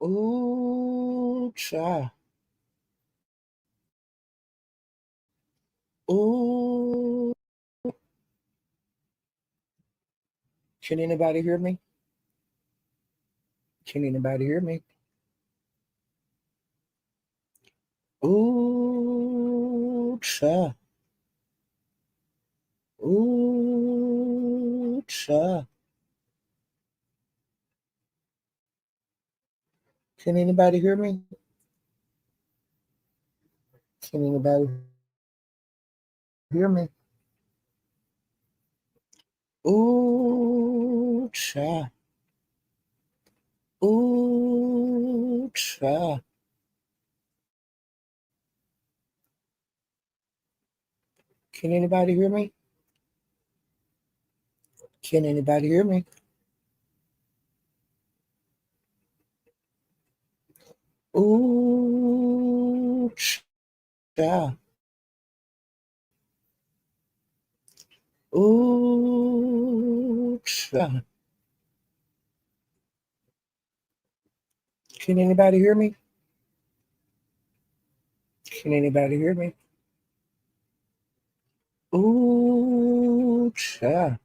Ooh, child. Ooh. Can anybody hear me? Can anybody hear me? Ooh, child. Ooh, child. Can anybody hear me? Can anybody hear me? Ooh, child. Ooh, child. Can anybody hear me? Can anybody hear me? Ooh, child. Ooh, child. Can anybody hear me? Can anybody hear me? Ooh, child.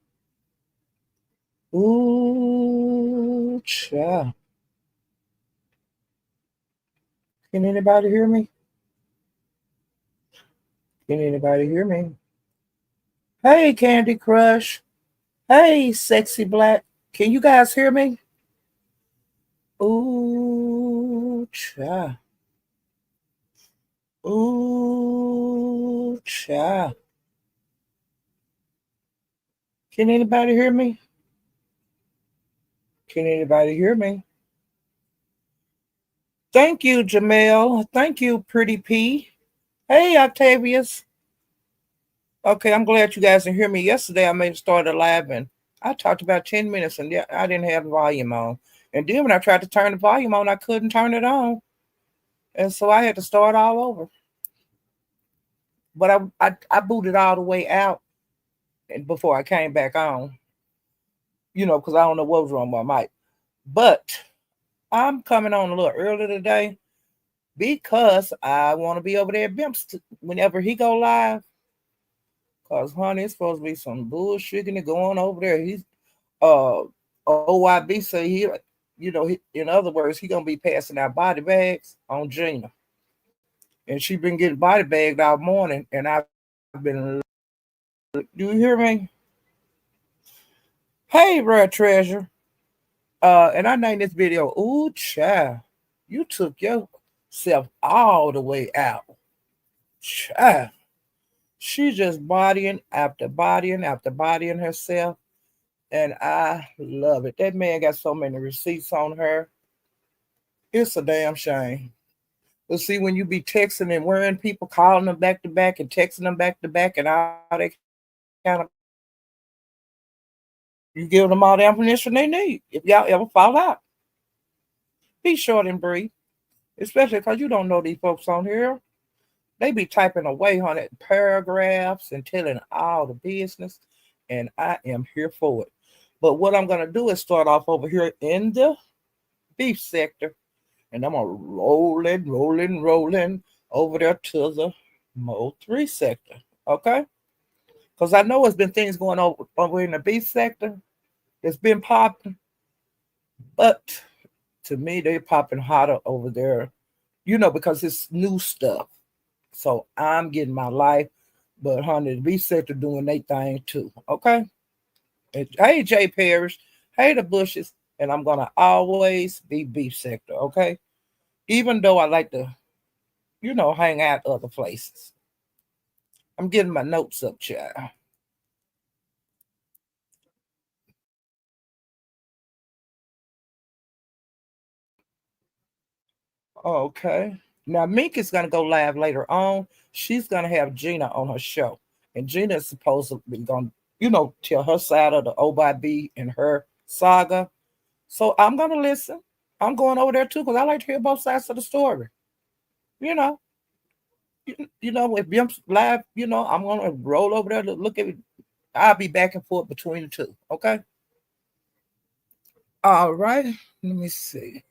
Ooh, child. Can anybody hear me? Can anybody hear me? Hey, Candy Crush. Hey, Sexy Black. Can you guys hear me? Ooh, child. Ooh, child. Can anybody hear me? Can anybody hear me? Thank you, Jamel. Thank you, Pretty P. Hey, Octavius. Okay, I'm glad you guys can hear me. Yesterday, I made a start a live and I talked about 10 minutes and yeah, I didn't have the volume on. And then when I tried to turn the volume on, I couldn't turn it on. And so I had to start all over. But I booted all the way out and before I came back on, because I don't know what was wrong with my mic. But I'm coming on a little early today because I want to be over there at Bimps whenever he go live. Cause honey, it's supposed to be some bullshit going over there. He's uh OYB say in other words, he gonna be passing out body bags on Gina. And she been getting body bagged all morning and I've been do you hear me? Hey, rare treasure. And I named this video, ooh child, you took yourself all the way out. Child. She just bodying after bodying herself. And I love it. That man got so many receipts on her. It's a damn shame. But see, when you be texting and worrying people, calling them back to back and texting them back to back and all that kind of, you give them all the ammunition they need. If y'all ever fall out, be short and brief, especially because you don't know these folks on here. They be typing away on it paragraphs and telling all the business, and I am here for it. But what I'm gonna do is start off over here in the beef sector, and I'm gonna rolling over there to the Mo 3 sector. Okay? Because I know there's been things going on over in the beef sector. It's been popping, but to me, they're popping hotter over there, because it's new stuff. So I'm getting my life, but honey, the beef sector doing their thing too. Okay? Hey, Jay Parrish. Hey, the Bushes. And I'm gonna always be beef sector. Okay? Even though I like to, hang out other places. I'm getting my notes up, child. Okay. Now Mink is gonna go live later on. She's gonna have Gina on her show, and Gina is supposed to be gonna, tell her side of the OBB and her saga. So I'm gonna listen. I'm going over there too because I like to hear both sides of the story. You know, if Bimp's live, I'm gonna roll over there to look at I'll be back and forth between the two. Okay. All right. Let me see.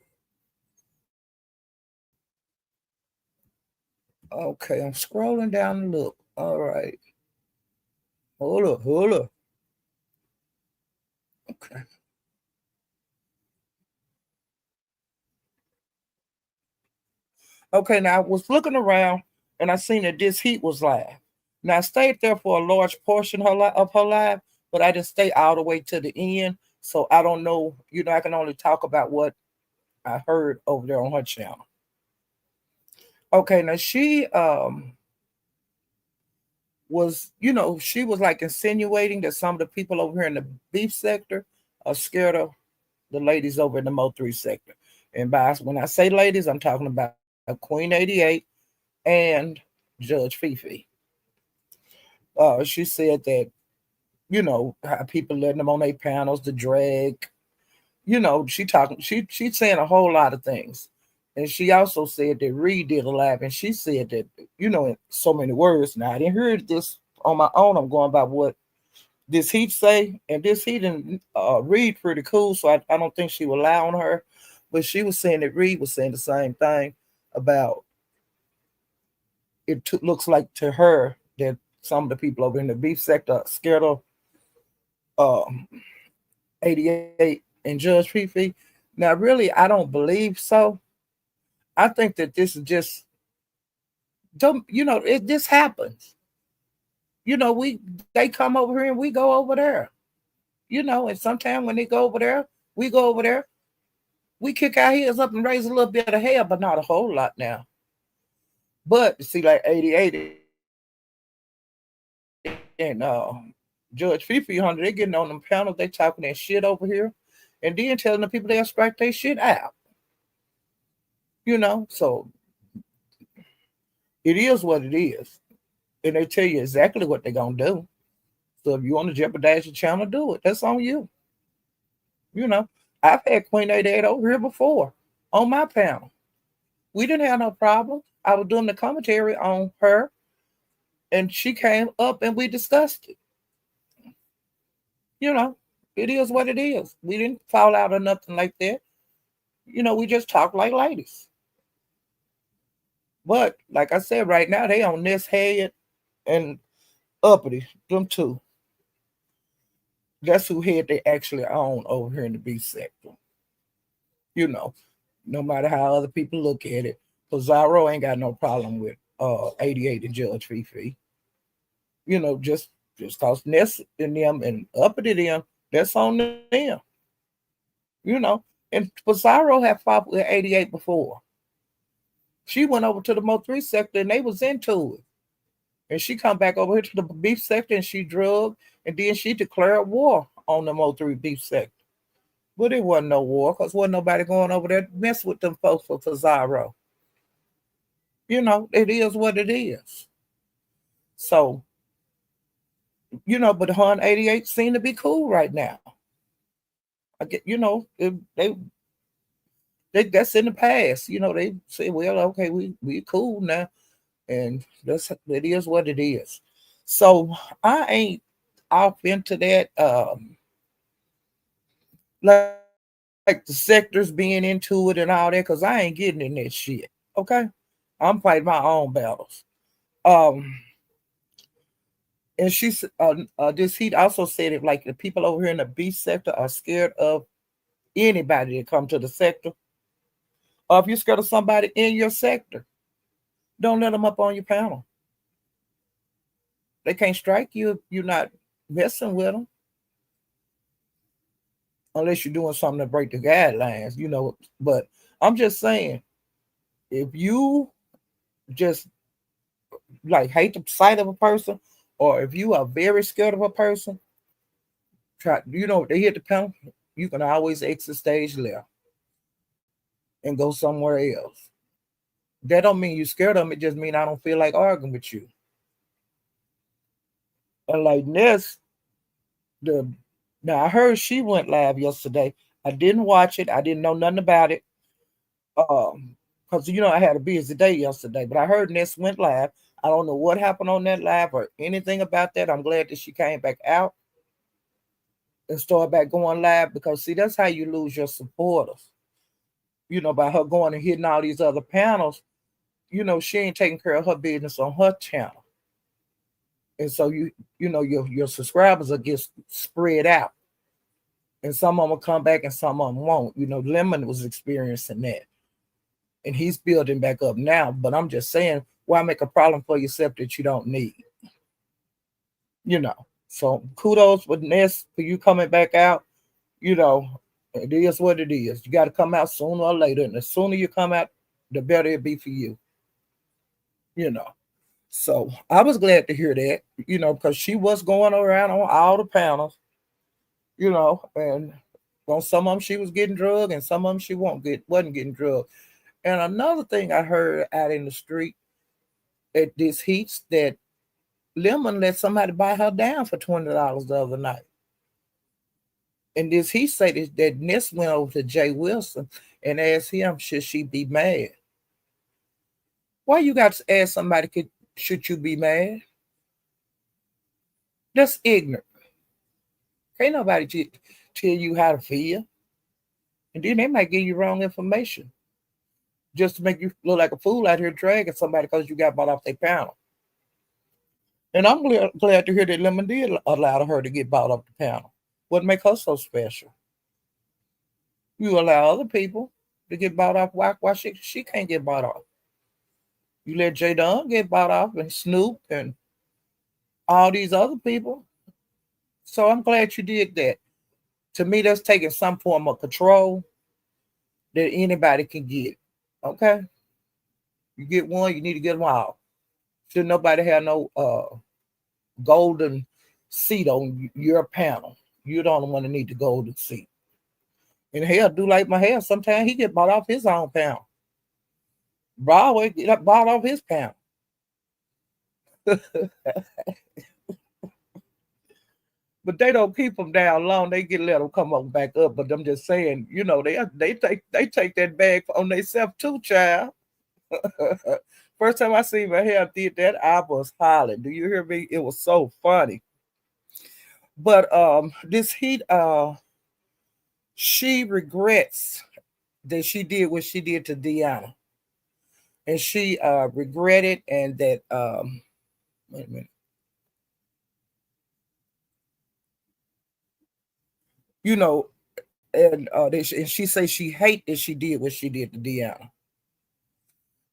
Okay, I'm scrolling down the look. All right. Hold up, hold up. Okay. Okay, now I was looking around and I seen that this heat was live. Now I stayed there for a large portion of her life, but I didn't stay all the way to the end. So I don't know. I can only talk about what I heard over there on her channel. Okay, now she she was like insinuating that some of the people over here in the beef sector are scared of the ladies over in the Mo3 sector. And when I say ladies, I'm talking about Queen 88 and Judge Fifi. She said that, how people letting them on their panels, the drag, she's saying a whole lot of things. And she also said that Reed did a live, and she said that, in so many words. Now I didn't hear this on my own. I'm going by what this heat say, and this heat and Reed pretty cool, so I don't think she will lie on her. But she was saying that Reed was saying the same thing about looks like to her that some of the people over in the beef sector are scared of um, 88 and Judge Fifi. Now, really, I don't believe so. I think that this is just, this happens. They come over here and we go over there. And sometimes when they go over there, we go over there. We kick our heels up and raise a little bit of hell, but not a whole lot now. But see, like 88 and Judge Fifi, they getting on them panels, they talking that shit over here, and then telling the people they'll strike their shit out. So it is what it is, and they tell you exactly what they're gonna do. So if you want to jeopardize your channel, do it. That's on you. You know, I've had Queen 88 over here before on my panel. We didn't have no problem. I was doing the commentary on her, and she came up and we discussed it. You know, it is what it is. We didn't fall out or nothing like that. We just talk like ladies. But like I said, right now they on this head and uppity, them two. That's who head they actually own over here in the B sector. You know, no matter how other people look at it. Pizarro ain't got no problem with 88 and Judge Fifi. Just cause Ness and them and uppity them, that's on them. And Pizarro had fought with 88 before. She went over to the Mo3 sector and they was into it. And she come back over here to the beef sector and she drug, and then she declared war on the Mo3 beef sector. But it wasn't no war because wasn't nobody going over there to mess with them folks for Pizarro. It is what it is. So, but Han 88 seem to be cool right now. I get, they that's in the past. They say, well, okay, we cool now, and it is what it is. So I ain't off into that like, like the sectors being into it and all that, because I ain't getting in that shit. Okay. I'm fighting my own battles. And she's this heat also said it like the people over here in the B sector are scared of anybody that come to the sector. Or if you're scared of somebody in your sector, don't let them up on your panel. They can't strike you if you're not messing with them. Unless you're doing something to break the guidelines, But I'm just saying, if you just like hate the sight of a person, or if you are very scared of a person, they hit the panel, you can always exit stage left and go somewhere else. That don't mean you're scared of them. It just mean I don't feel like arguing with you. And like Ness, now I heard she went live yesterday. I didn't watch it. I didn't know nothing about it. Because I had a busy day yesterday. But I heard Ness went live. I don't know what happened on that live or anything about that. I'm glad that she came back out and started back going live because see, that's how you lose your supporters. By her going and hitting all these other panels, she ain't taking care of her business on her channel. And so your subscribers will get spread out. And some of them will come back and some of them won't. Lemon was experiencing that. And he's building back up now. But I'm just saying, why make a problem for yourself that you don't need? So kudos for Ness for you coming back out. It is what it is. You got to come out sooner or later. And the sooner you come out, the better it be for you. So I was glad to hear that, because she was going around on all the panels, and on some of them she was getting drugged and some of them she wasn't getting drugged. And another thing I heard out in the street at this heats that Lemon let somebody buy her down for $20 the other night. And this he said that Ness went over to Jay Wilson and asked him, should she be mad? Why you got to ask somebody, should you be mad? That's ignorant. Can't nobody tell you how to feel. And then they might give you wrong information just to make you look like a fool out here dragging somebody because you got bought off their panel. And I'm glad to hear that Lemon did allow her to get bought off the panel. What make her so special? You allow other people to get bought off. Why she can't get bought off? You let J Dunn get bought off and Snoop and all these other people. So I'm glad you did that. To me, that's taking some form of control that anybody can get. Okay? You get one, you need to get them all. Should nobody have no golden seat on your panel. You're the only one that need the golden seat. And hell, do like my hair. Sometimes he get bought off his own panel. Broadway get bought off his panel. But they don't keep them down long. They let them come up back up. But I'm just saying, they take that bag on themselves too, child. First time I seen my hair did that, I was hollering. Do you hear me? It was so funny. But this heat, she regrets that she did what she did to Deanna. And she regretted and that wait a minute. And she say she hate that she did what she did to Deanna.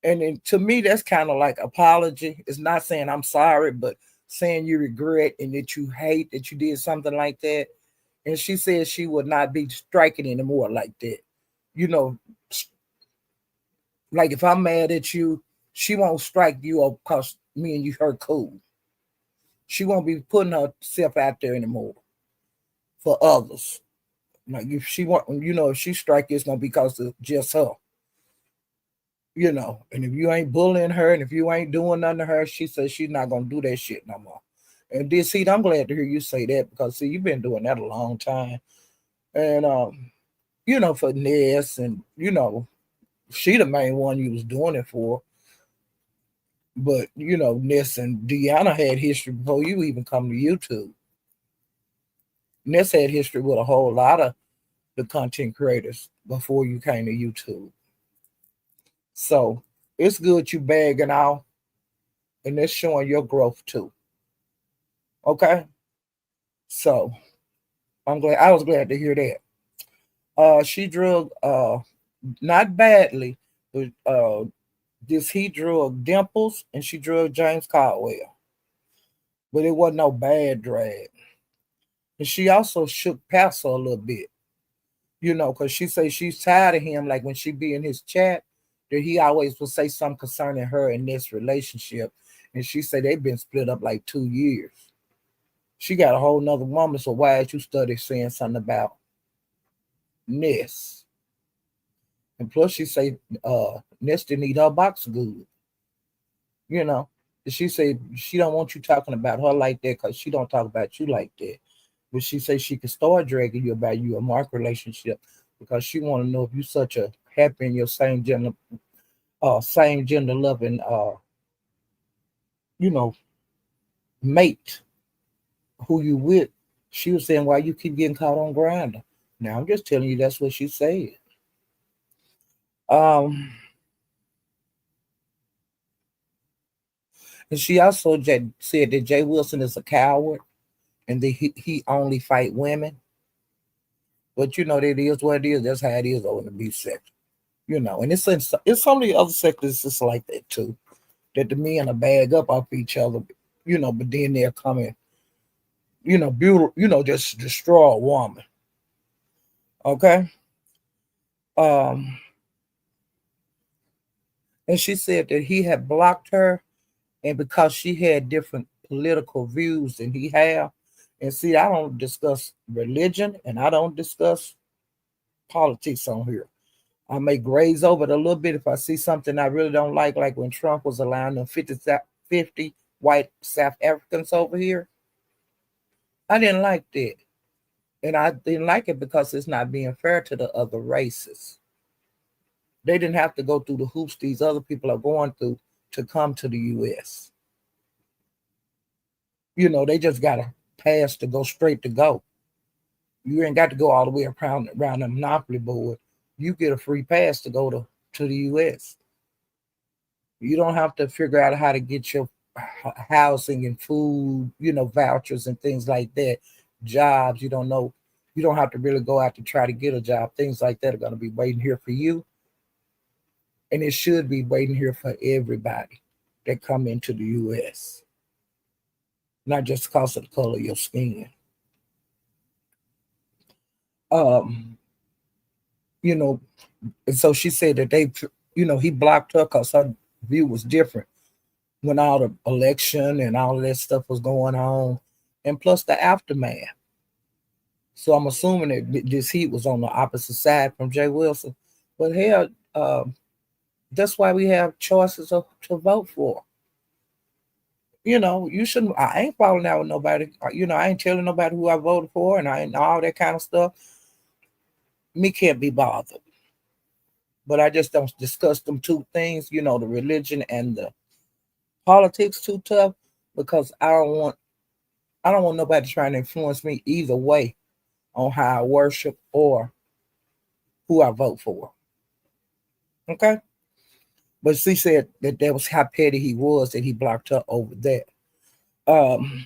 And then, to me, that's kind of like apology. It's not saying I'm sorry, but saying you regret and that you hate that you did something like that. And she says she would not be striking anymore like that. Like if I'm mad at you, she won't strike you up because me and you her cool. She won't be putting herself out there anymore for others. Like if she want, if she strike, it's gonna be because of just her. And if you ain't bullying her and if you ain't doing nothing to her, she says she's not gonna do that shit no more. And this heat, I'm glad to hear you say that because see, you've been doing that a long time. And for Ness and she the main one you was doing it for. But Ness and Deanna had history before you even come to YouTube. Ness had history with a whole lot of the content creators before you came to YouTube. So it's good you bagging out, and that's showing your growth too. Okay, so I was glad to hear that. She drug not badly, but he drug Dimples and she drug James Caldwell, but it wasn't no bad drag. And she also shook Pastor a little bit, because she say she's tired of him. Like when she be in his chat, that he always will say something concerning her in this relationship. And she said they've been split up like 2 years. She got a whole nother woman, so why did you study saying something about Ness? And plus she say Ness didn't eat her box good. She said she don't want you talking about her like that because she don't talk about you like that. But she says she can start dragging you about you a mark relationship because she want to know if you such a happy in your same gender loving you know, mate who you with. She was saying, why you keep getting caught on grinder? Now I'm just telling you that's what she said. Um, and she also said that Jay Wilson is a coward and that he only fight women. But that is what it is. That's how it is over in the beef sector. And it's some of the other sectors just like that too. That the men are bag up off each other, but then they're coming, beautiful, just destroy a woman. Okay. Um, and she said that he had blocked her, and because she had different political views than he have. And see, I don't discuss religion and I don't discuss politics on here. I may graze over it a little bit if I see something I really don't like when Trump was allowing them 50 white South Africans over here. I didn't like that. And I didn't like it because it's not being fair to the other races. They didn't have to go through the hoops these other people are going through to come to the U.S. They just got a pass to go straight to go. You ain't got to go all the way around the monopoly board. You get a free pass to go to the U.S. You don't have to figure out how to get your housing and food, vouchers and things like that. Jobs, you don't know. You don't have to really go out to try to get a job. Things like that are going to be waiting here for you. And it should be waiting here for everybody that come into the U.S., not just because of the color of your skin. Um, you know, and so she said that he blocked her because her view was different when all the election and all of that stuff was going on, and plus the aftermath. So I'm assuming that this heat was on the opposite side from Jay Wilson. But hell, that's why we have choices to vote for. You shouldn't. I ain't falling out with nobody. I ain't telling nobody who I voted for, and I ain't all that kind of stuff. Me can't be bothered. But I just don't discuss them two things. The religion and the politics too tough because I don't want nobody trying to influence me either way on how I worship or who I vote for. Okay. But she said that was how petty he was that he blocked her over that. Um,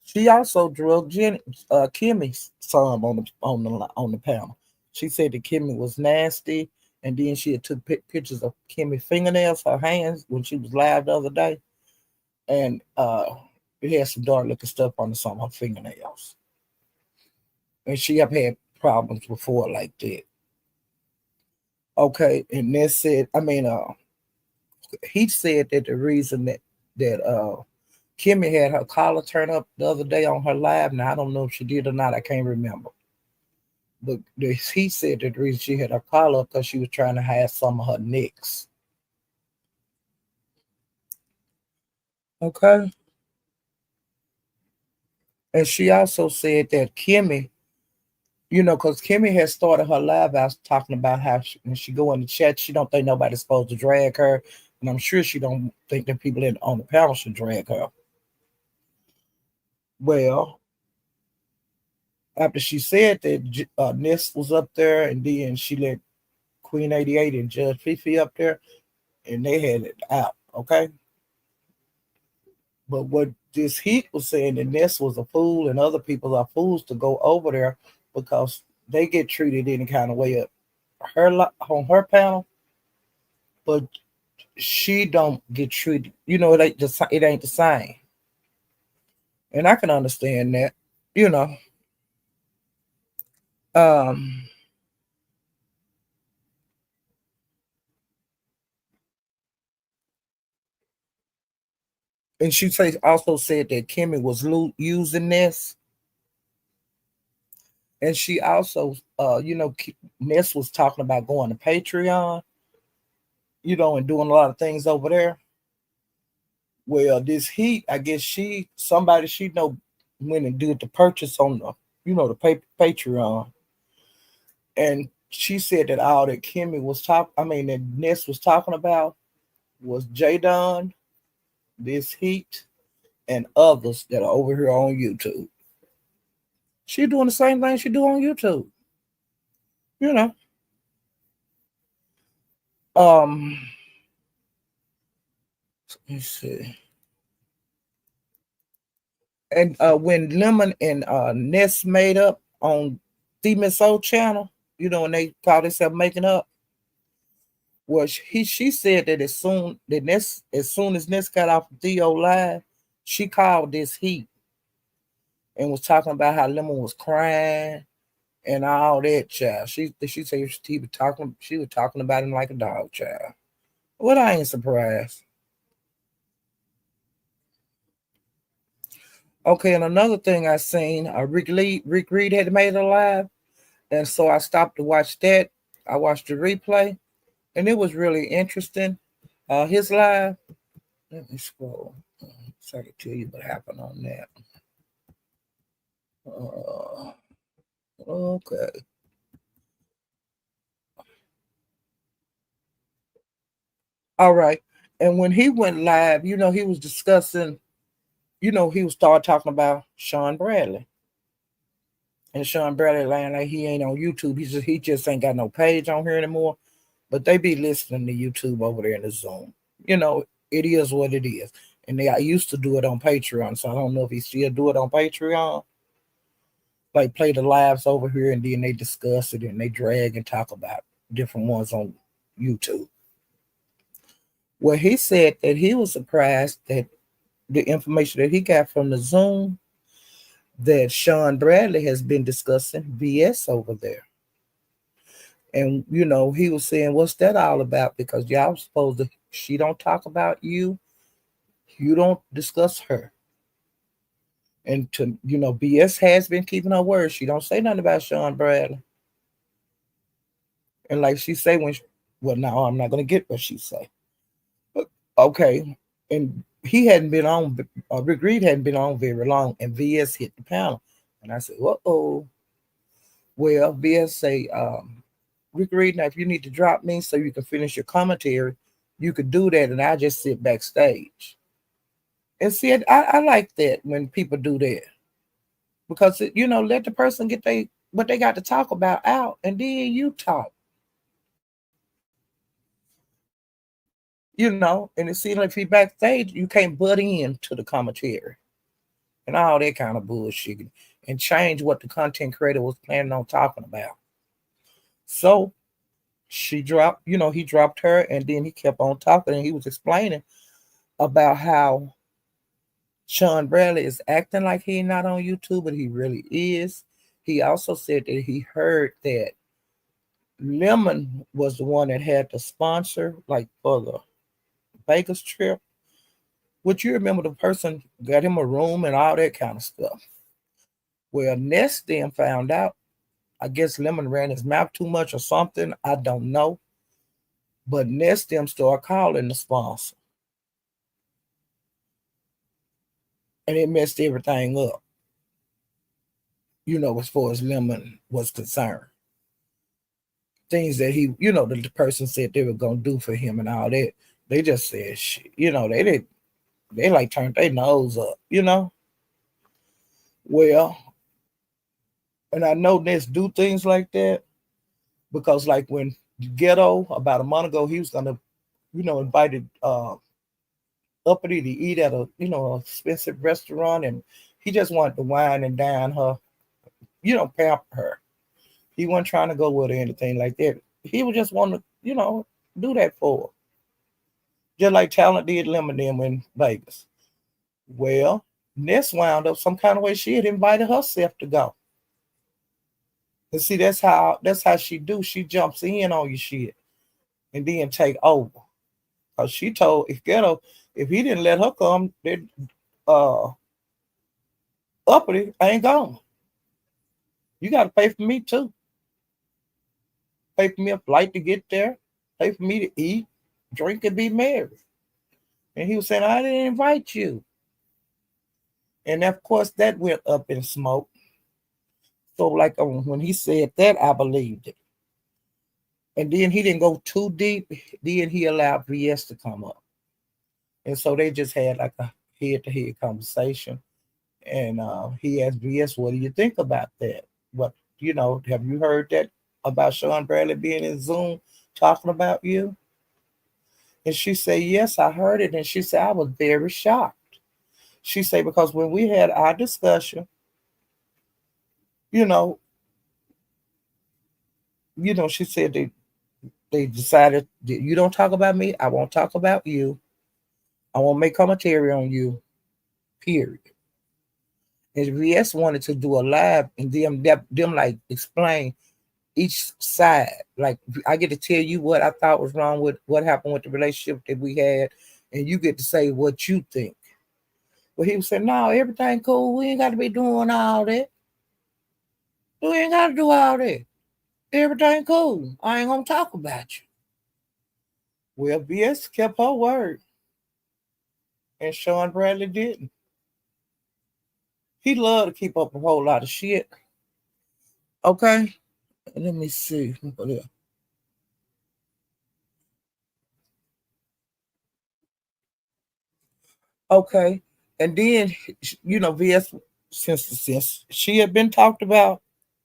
she also drugged Kimmy's son on the panel. She said that Kimmy was nasty, and then she had took pictures of Kimmy's fingernails, her hands when she was live the other day, and it had some dark looking stuff on some of her fingernails. And she have had problems before like that. Okay, and that said, he said that the reason that Kimmy had her collar turned up the other day on her live. Now I don't know if she did or not. I can't remember. But he said that the reason she had her collar up because she was trying to hide some of her nicks. Okay, and she also said that Kimmy, because Kimmy has started her live out talking about how when she go in the chat, she don't think nobody's supposed to drag her, and I'm sure she don't think that people on the panel should drag her. Well, after she said that Ness was up there, and then she let Queen 88 and Judge Fifi up there, and they had it out, okay? But what this heat was saying that Ness was a fool and other people are fools to go over there because they get treated any kind of way up on her panel, but she don't get treated. It ain't the same, and I can understand that. You know, um, and also said that Kimmy was using this, and she also, Ness was talking about going to Patreon, and doing a lot of things over there. Well, this heat, I guess somebody she know went and did the purchase on the Patreon, and she said that all that Kimmy was that Ness was talking about was Jadon this heat and others that are over here on YouTube. She doing the same thing she do on YouTube. You know. Um let's see. And when Lemon and Ness made up on Demon Soul channel, when they called themselves making up, well, she said that as soon as Ness got off Theo live, she called this heat and was talking about how Lemon was crying and all that, child. She said she was talking about him like a dog, child. Well, I ain't surprised. Okay, and another thing I seen, Rick Reed had made it live, and so I stopped to watch that. I watched the replay, and it was really interesting. His live. Let me scroll so I can tell you what happened on that. Okay. All right. And when he went live, he was discussing, he was start talking about Sean Bradley. And Sean Bradley lying like he ain't on YouTube. He just ain't got no page on here anymore. But they be listening to YouTube over there in the Zoom. It is what it is. And I used to do it on Patreon, so I don't know if he still do it on Patreon. Like play the lives over here and then they discuss it and they drag and talk about different ones on YouTube. Well, he said that he was surprised that the information that he got from the Zoom that Sean Bradley has been discussing BS over there. And he was saying, what's that all about? Because y'all supposed to, she don't talk about you. You don't discuss her. And BS has been keeping her word. She don't say nothing about Sean Bradley. And like she say well, no, I'm not gonna get what she say. But, okay. And he hadn't been on, Rick Reed hadn't been on very long, and VS hit the panel. And I said, uh-oh. Well, VS say, Rick Reed, now if you need to drop me so you can finish your commentary, you could do that, and I just sit backstage. And see, I like that when people do that. Because, let the person get what they got to talk about out, and then you talk. And it seems like if you backstage, you can't butt in to the commentary and all that kind of bullshit and change what the content creator was planning on talking about. So she dropped, he dropped her, and then he kept on talking, and he was explaining about how Sean Bradley is acting like he's not on YouTube, but he really is. He also said that he heard that Lemon was the one that had the sponsor, like for the Vegas trip. Would you remember the person got him a room and all that kind of stuff? Well, Ness then found out. I guess Lemon ran his mouth too much or something. I don't know. But Ness them started calling the sponsor. And it messed everything up. As far as Lemon was concerned. Things that that the person said they were going to do for him and all that. They just said, shit. They like turned their nose up, Well, and I know Ness do things like that because like when Ghetto, about a month ago, he was going to, invited Uppity to eat at a, expensive restaurant, and he just wanted to wine and dine her, pamper her. He wasn't trying to go with her or anything like that. He would just want to, do that for her. Just like Talent did Lemon them in Vegas. Well, Ness wound up some kind of way she had invited herself to go. And see, that's how she do. She jumps in on your shit and then take over. Cause she told if he didn't let her come, then Uppity ain't gone. You got to pay for me too. Pay for me a flight to get there. Pay for me to eat, drink, and be married. And he was saying, I didn't invite you. And of course, that went up in smoke. So, like when he said that, I believed it. And then he didn't go too deep. Then he allowed VS to come up. And so they just had like a head-to-head conversation. And he asked VS, what do you think about that? What, have you heard that about Sean Bradley being in Zoom talking about you? And she said, yes, I heard it. And she said, I was very shocked. She said, because when we had our discussion, you know, she said they decided that you don't talk about me, I won't talk about you. I won't make commentary on you, period. And VS wanted to do a live and them like explain each side. Like I get to tell you what I thought was wrong with what happened with the relationship that we had, and you get to say what you think. But he was saying, no, everything cool. We ain't got to be doing all that. We ain't got to do all that. Everything cool. I ain't gonna talk about you. Well, BS kept her word, and Sean Bradley didn't. He loved to keep up a whole lot of shit. Okay, let me see. Okay, and then VS since she had been talked about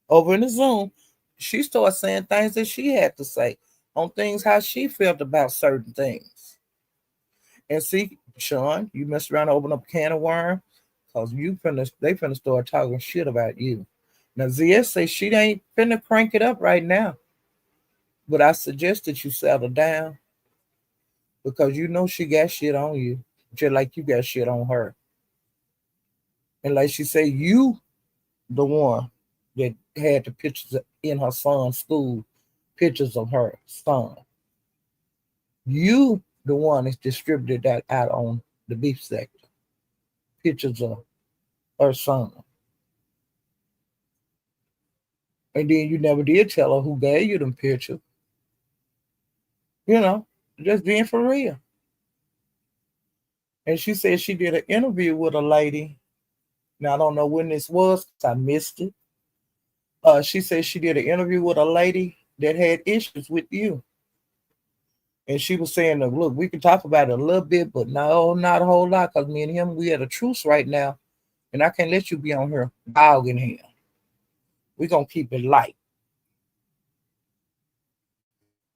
over in the Zoom, she started saying things that she had to say on things how she felt about certain things. And see, Sean, you messed around and open up a can of worm because they finna start talking shit about you. Now ZS say she ain't finna crank it up right now. But I suggest that you settle down because she got shit on you, just like you got shit on her. And like she say, you the one that had the pictures in her son's school, pictures of her son. You the one that distributed that out on the beef sector, pictures of her son. And then you never did tell her who gave you them pictures. You know, just being for real. And she said she did an interview with a lady. Now I don't know when this was 'cause I missed it. She said she did an interview with a lady that had issues with you. And she was saying, look, we can talk about it a little bit, but no, not a whole lot, because me and him, we at a truce right now, and I can't let you be on here dogging him. We're going to keep it light,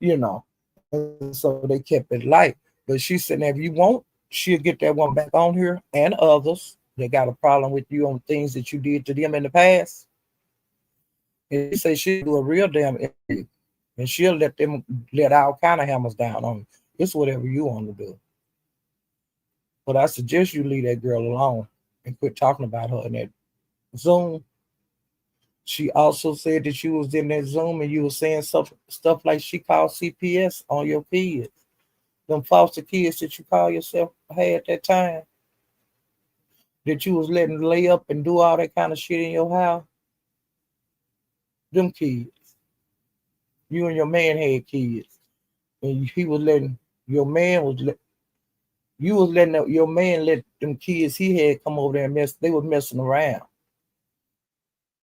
you know. And so they kept it light. But she said, now, if you want, she'll get that one back on here and others that got a problem with you on things that you did to them in the past. And she said she'll do a real damn interview, and she'll let all kind of hammers down on you. It's whatever you want to do. But I suggest you leave that girl alone and quit talking about her in that Zoom. She also said that you was in that Zoom and you were saying stuff like she called CPS on your kids. Them foster kids that you call yourself had that time. That you was letting lay up and do all that kind of shit in your house. Them kids. You and your man had kids. And he was letting your man was you was letting your man let them kids he had come over there and they were messing around.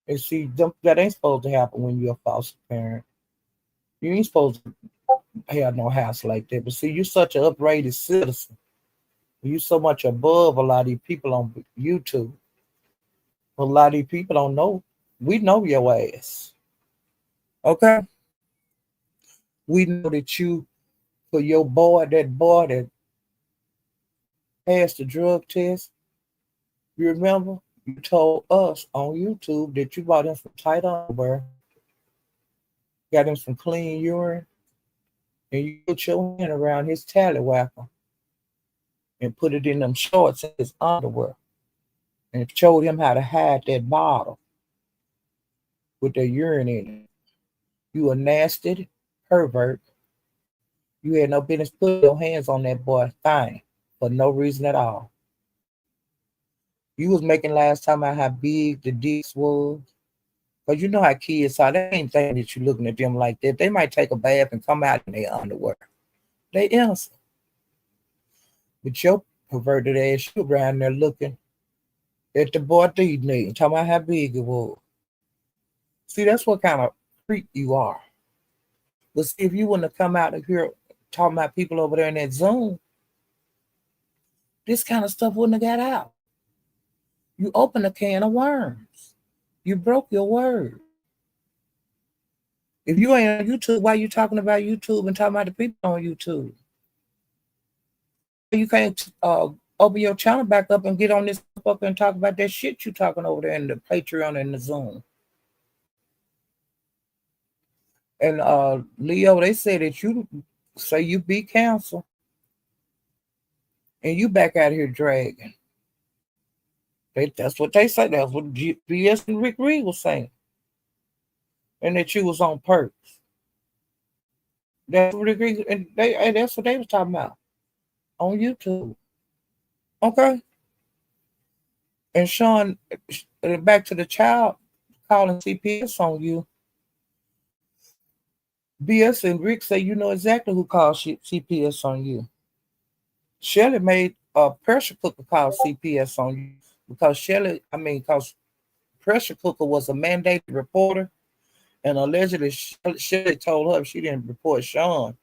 And see, that ain't supposed to happen when you're a foster parent. You ain't supposed to have no house like that. But see, you're such an uprated citizen. You so much above a lot of these people on YouTube. A lot of these people don't know. We know your ass. Okay? We know that you, for your boy that passed the drug test, you remember? You told us on YouTube that you bought him some tight underwear, got him some clean urine, and you put your hand around his tallywhacker and put it in them shorts and his underwear and showed him how to hide that bottle with the urine in it. You a nasty pervert. You had no business putting your hands on that boy thing for no reason at all. You was making last time out how big the dicks was. Because you know how kids are. They ain't thinking that you looking at them like that. They might take a bath and come out in their underwear. They innocent. But your perverted ass, you around there looking at the boy these niggas, talking about how big it was. See, that's what kind of freak you are. But see, if you wouldn't have come out of here talking about people over there in that Zoom, this kind of stuff wouldn't have got out. You open a can of worms. You broke your word. If you ain't on YouTube, why you talking about YouTube and talking about the people on YouTube? You can't open your channel back up and get on this up and talk about that shit you talking over there in the Patreon and the Zoom. And Leo, they say that you say you be cancer and you back out here dragging. That's what they say. That's what BS and Rick Reed was saying. And that you was on perks. That's what Rick Reed, and that's what they was talking about on YouTube. Okay. And Sean, back to the child calling CPS on you. BS and Rick say you know exactly who called CPS on you. Shelley made a pressure cooker call CPS on you because because pressure cooker was a mandated reporter, and allegedly Shelley told her if she didn't report Sean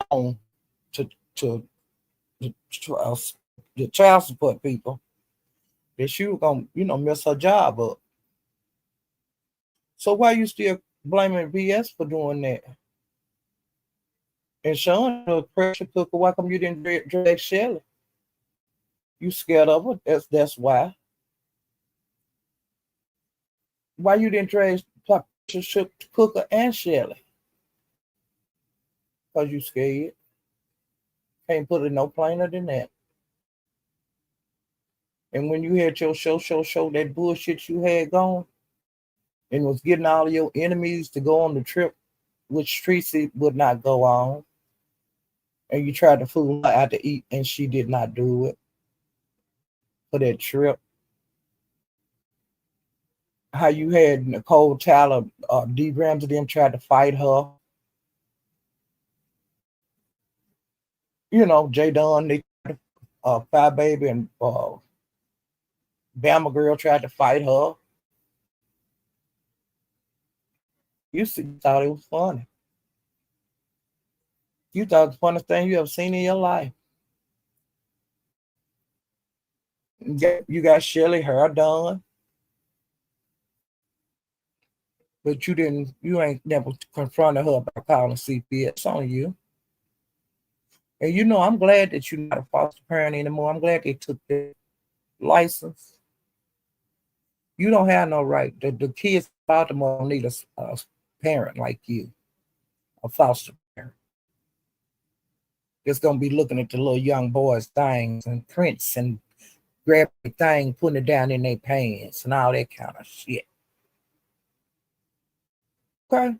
on to the child support people, that she was gonna mess her job up. So why you still blaming BS for doing that? And Sean was pressure cooker. Why come you didn't drag Shelley? You scared of her? That's why. Why you didn't drag pressure cooker and Shelley? Because you scared. Can't put it no plainer than that. And when you had your show, that bullshit you had going, and was getting all of your enemies to go on the trip, which Tracy would not go on, and you tried to fool her out to eat, and she did not do it for that trip. How you had Nicole Tyler, D. Ramsey, them tried to fight her. You know, J. Dunn, they Fire Baby and Bama Girl tried to fight her. You thought it was funny. You thought it was the funniest thing you ever seen in your life. You got Shelley hair done. But you ain't never confronted her about calling CPS on you. And I'm glad that you're not a foster parent anymore. I'm glad they took the license. You don't have no right. The kids in Baltimore need a parent like you, a foster parent. That's going to be looking at the little young boys' things and prints and grabbing thing, putting it down in their pants and all that kind of shit. Okay?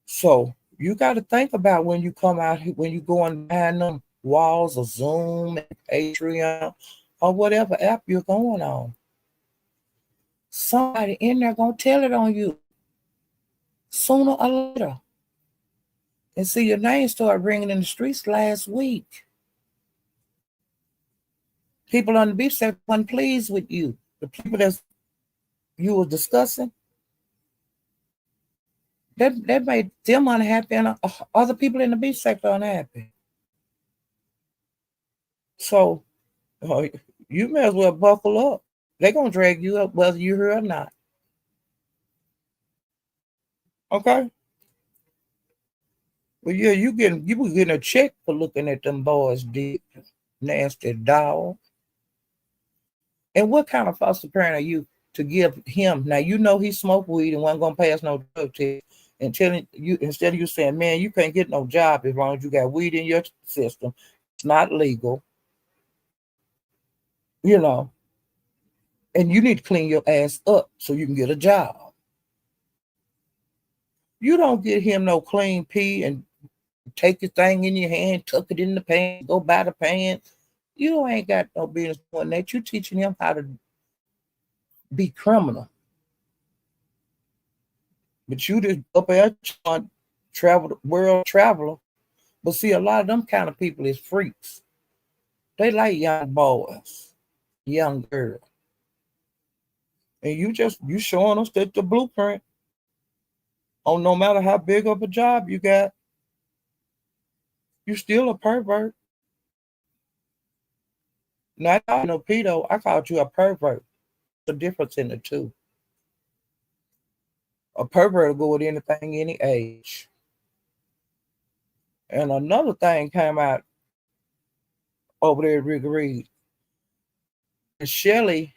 So you got to think about when you come out here, when you going behind them walls of Zoom and Patreon or whatever app you're going on. Somebody in there going to tell it on you sooner or later. And see, your name started ringing in the streets last week. People on the beach said wasn't pleased with you. The people that you were discussing, that made them unhappy and other people in the beach sector unhappy. So you may as well buckle up. They're going to drag you up whether you're here or not. Okay? Well, yeah, you were getting a check for looking at them boys' dick. Nasty dog. And what kind of foster parent are you to give him? Now, he smoked weed and wasn't going to pass no drug test. And telling you, instead of you saying, man, you can't get no job as long as you got weed in your system. It's not legal. And you need to clean your ass up so you can get a job. You don't get him no clean pee and take your thing in your hand, tuck it in the pants, go buy the pants. You ain't got no business doing that. You teaching him how to be criminal. But you just up there world traveler. But see, a lot of them kind of people is freaks. They like young boys, young girls. And you showing us that the blueprint on no matter how big of a job you got, you still a pervert. Now, I called you no pedo. I called you a pervert. The difference in the two. A pervert will go with anything, any age. And another thing came out over there at Rick Reed. And Shelley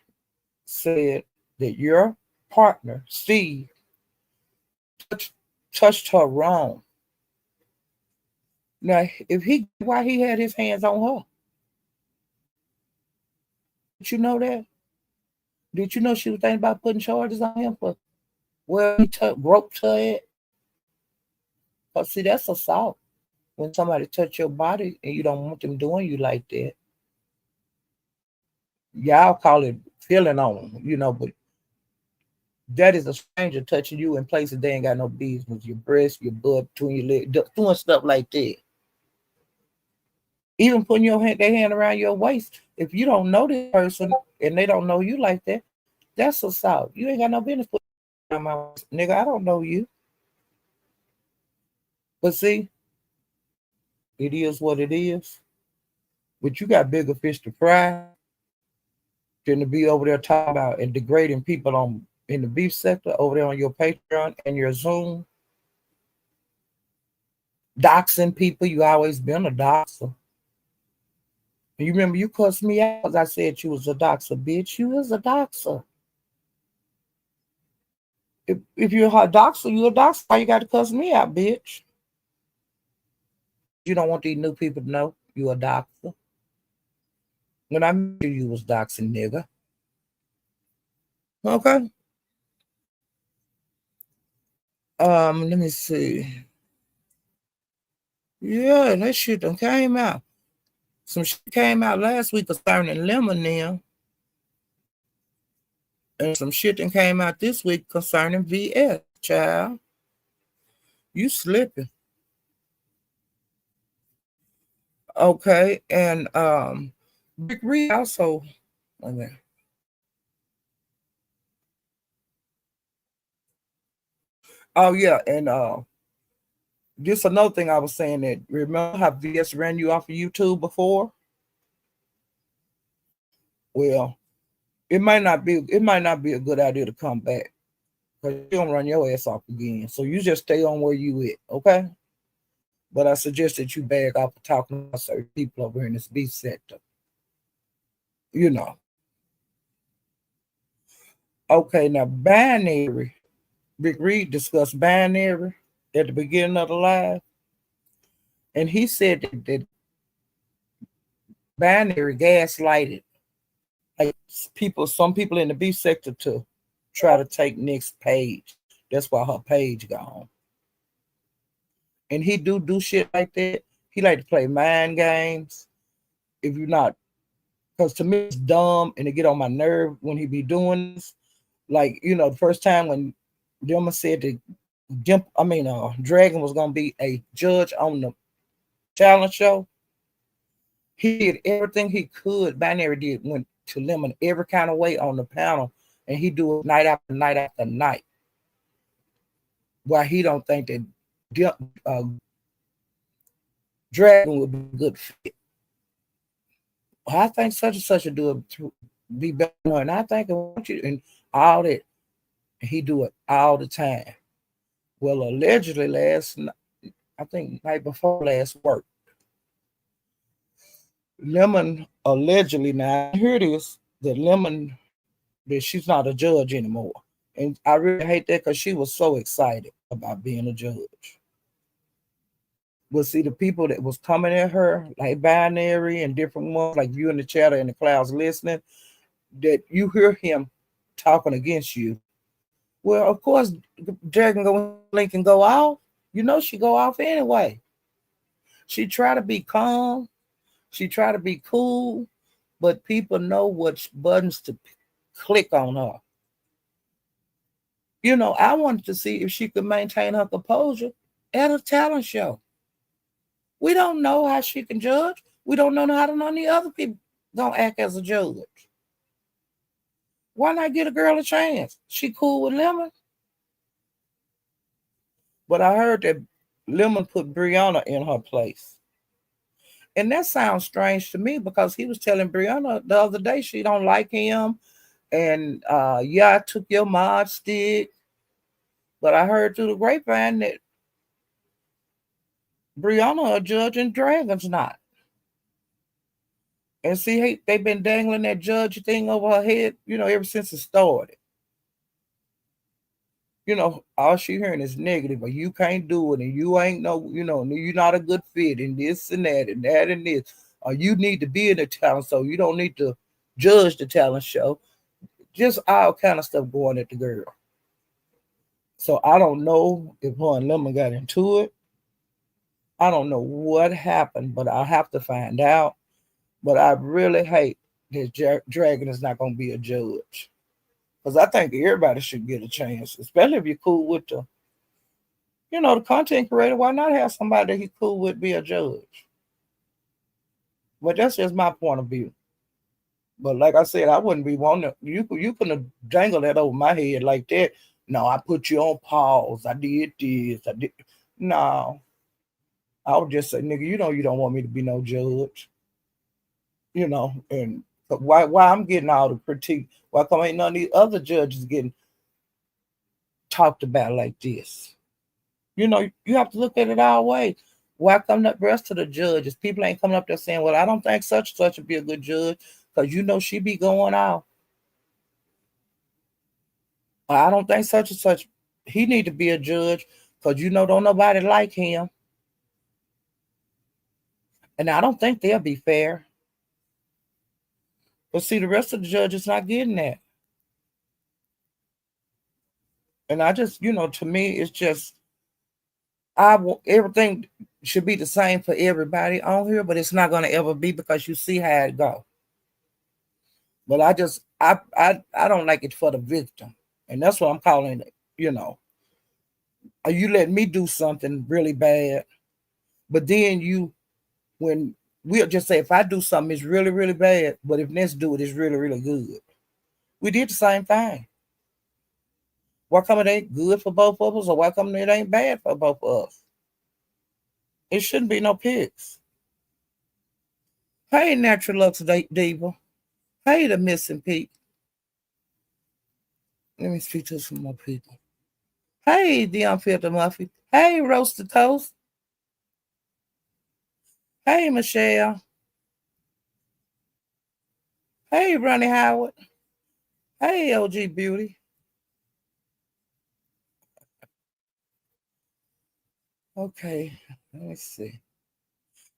said that your partner, Steve, touched, touched her wrong. Now, if he, why he had his hands on her? Did you know that? Did you know she was thinking about putting charges on him for where he groped her at? But see, that's assault. When somebody touch your body and you don't want them doing you like that. Y'all call it feeling on them, but that is a stranger touching you in places they ain't got no business. Your breast, your butt, between your legs, doing stuff like that. Even putting their hand around your waist. If you don't know this person and they don't know you like that, that's assault. You ain't got no business putting around my waist. Nigga, I don't know you. But see, it is what it is. But you got bigger fish to fry than to be over there talking about and degrading people in the beef sector over there on your Patreon and your Zoom. Doxing people, you always been a doxer. You remember you cussed me out because I said you was a doxer, bitch. You is a doxer. If you're a doxer, you're a doxer. Why you got to cuss me out, bitch? You don't want these new people to know you a doxer. When I met you was doxing, nigga. Okay. Let me see. Yeah, that shit done came out. Some shit came out last week concerning Lemon now. And some shit that came out this week concerning VS, child. You slipping. Okay, and Rick Reed also. Okay. Oh yeah, and this another thing I was saying that remember how VS ran you off of YouTube before? Well, it might not be a good idea to come back because you don't run your ass off again. So you just stay on where you at, okay? But I suggest that you back off of talking about certain people over here in this beef sector. You know. Okay, now binary. Rick Reed discussed binary at the beginning of the live, and he said that binary gaslighted like some people in the beef sector to try to take Nick's page. That's why her page gone. And he do shit like that. He like to play mind games. If you're not, because to me it's dumb and it get on my nerve when he be doing this. Like the first time when Dilma said that Dragon was gonna be a judge on the talent show. He did everything he could. Binary did went to Lemon every kind of way on the panel, and he do it night after night after night. Why he don't think that Dragon would be a good fit. I think such and such would do it to be better, and I think I want you and all that. And he do it all the time. Well, allegedly I think night before last work, Lemon allegedly now hear this that Lemon that she's not a judge anymore, and I really hate that because she was so excited about being a judge. But see, the people that was coming at her, like Binary and different ones, like you in the chatter and the clouds listening, that you hear him talking against you. Well, of course, Dragon go link and go off. She go off anyway. She try to be calm. She try to be cool, but people know which buttons to click on her. I wanted to see if she could maintain her composure at a talent show. We don't know how she can judge. We don't know how none of the other people gonna act as a judge. Why not get a girl a chance? She cool with Lemon. But I heard that Lemon put Brianna in her place. And that sounds strange to me because he was telling Brianna the other day she don't like him. And yeah, I took your mod stick, but I heard through the grapevine that Brianna a judge and Dragon's not. And see, they've been dangling that judge thing over her head, ever since it started. All she hearing is negative, or you can't do it, and you ain't no, you're not a good fit, and this and that, and that and this. Or you need to be in the talent, so you don't need to judge the talent show. Just all kind of stuff going at the girl. So I don't know if her and Lemon got into it. I don't know what happened, but I'll have to find out. But I really hate that Dragon is not going to be a judge. Because I think everybody should get a chance, especially if you're cool with the content creator. Why not have somebody that he's cool with be a judge? But that's just my point of view. But like I said, I wouldn't be wanting to, you couldn't dangle that over my head like that. No, I put you on pause. I did this. I did. No. I would just say, nigga, you don't want me to be no judge. And why I'm getting all the critique? Why come ain't none of these other judges getting talked about like this? You have to look at it all ways. Why come the rest of the judges? People ain't coming up there saying, well, I don't think such and such would be a good judge because she be going out. I don't think such and such, he need to be a judge because don't nobody like him. And I don't think they'll be fair. But see, the rest of the judges not getting that. And I just, to me, it's just, everything should be the same for everybody on here, but it's not going to ever be because you see how it go. But I don't like it for the victim. And that's what I'm calling it, Are you letting me do something really bad? But then when we'll just say, if I do something, it's really, really bad. But if Ness do it, it's really, really good. We did the same thing. Why come it ain't good for both of us, or why come it ain't bad for both of us? It shouldn't be no picks. Hey, Natural Lux Diva. Hey, the Missing Peak. Let me speak to some more people. Hey, the Unfiltered Muffy. Hey, Roasted Toast. Hey, Michelle. Hey, Ronnie Howard. Hey, OG Beauty. Okay, let me see.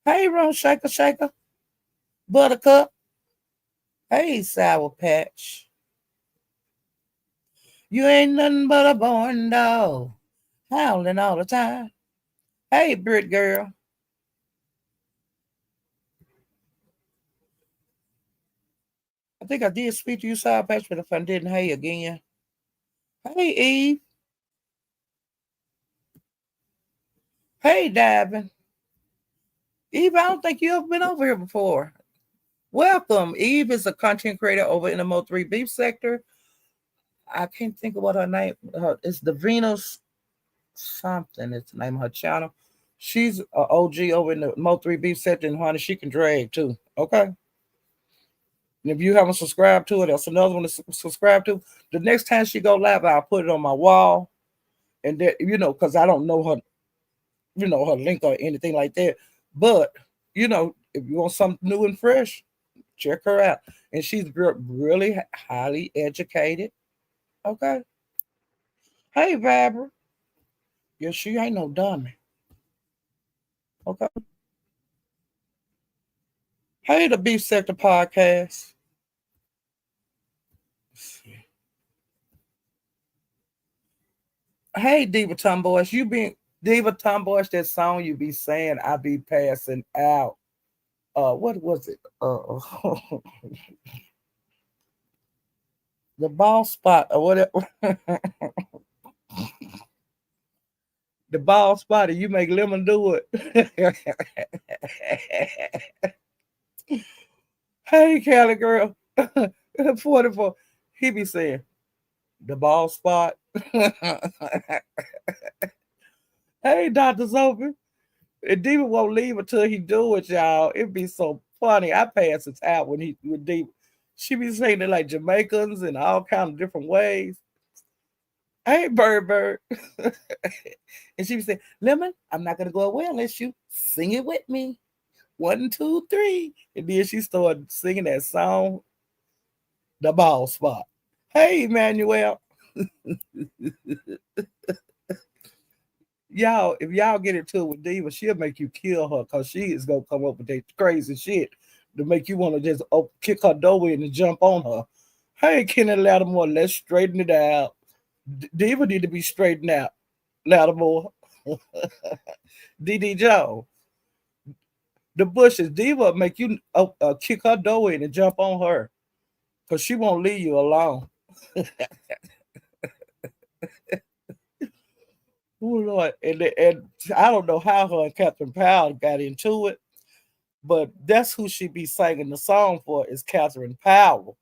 Hey, Ron Shaker Shaker. Buttercup. Hey, Sour Patch. You ain't nothing but a born dog, howling all the time. Hey, Brit Girl. I think I did speak to you, Sour Patch, but if I didn't, hey again. Hey, Eve. Hey, Davin. Eve, I don't think you ever been over here before. Welcome. Eve is a content creator over in the Mo3 beef sector. I can't think of what her name. It's the Venus something. It's the name of her channel. She's an OG over in the Mo3 beef sector, and honey, she can drag too. Okay. And if you haven't subscribed to it, that's another one to subscribe to. The next time she go live, I'll put it on my wall, and that because I don't know her, her link or anything like that. But if you want something new and fresh, check her out. And she's really highly educated. Okay. Hey, Vibra. Yeah, she ain't no dummy. Okay. Hey, the Beef Sector Podcast. Hey, Diva Tomboys. Diva Tomboys, that song you be saying, I be passing out. What was it? The ball spot or whatever. The ball spot, and you make Lemon do it. Hey, Cali girl. 44. He be saying, the ball spot. Hey, Dr. Sophie. And Diva won't leave until he do it, y'all. It'd be so funny. I pass it out when he with Diva. She be saying it like Jamaicans and all kind of different ways. Hey, Bird. And she be saying, Lemon, I'm not gonna go away unless you sing it with me. 1, 2, 3. And then she started singing that song, The Ball Spot. Hey, Emmanuel. Y'all, if y'all get into it with Diva, she'll make you kill her because she is gonna come up with that crazy shit to make you want to just kick her door in and jump on her. Hey, Kenny Lattimore, let's straighten it out. Diva need to be straightened out. Lattimore. DD Joe. The bushes. Diva make you kick her door in and jump on her because she won't leave you alone. Oh Lord, and I don't know how her and Catherine Powell got into it, but that's who she be singing the song for is Catherine Powell.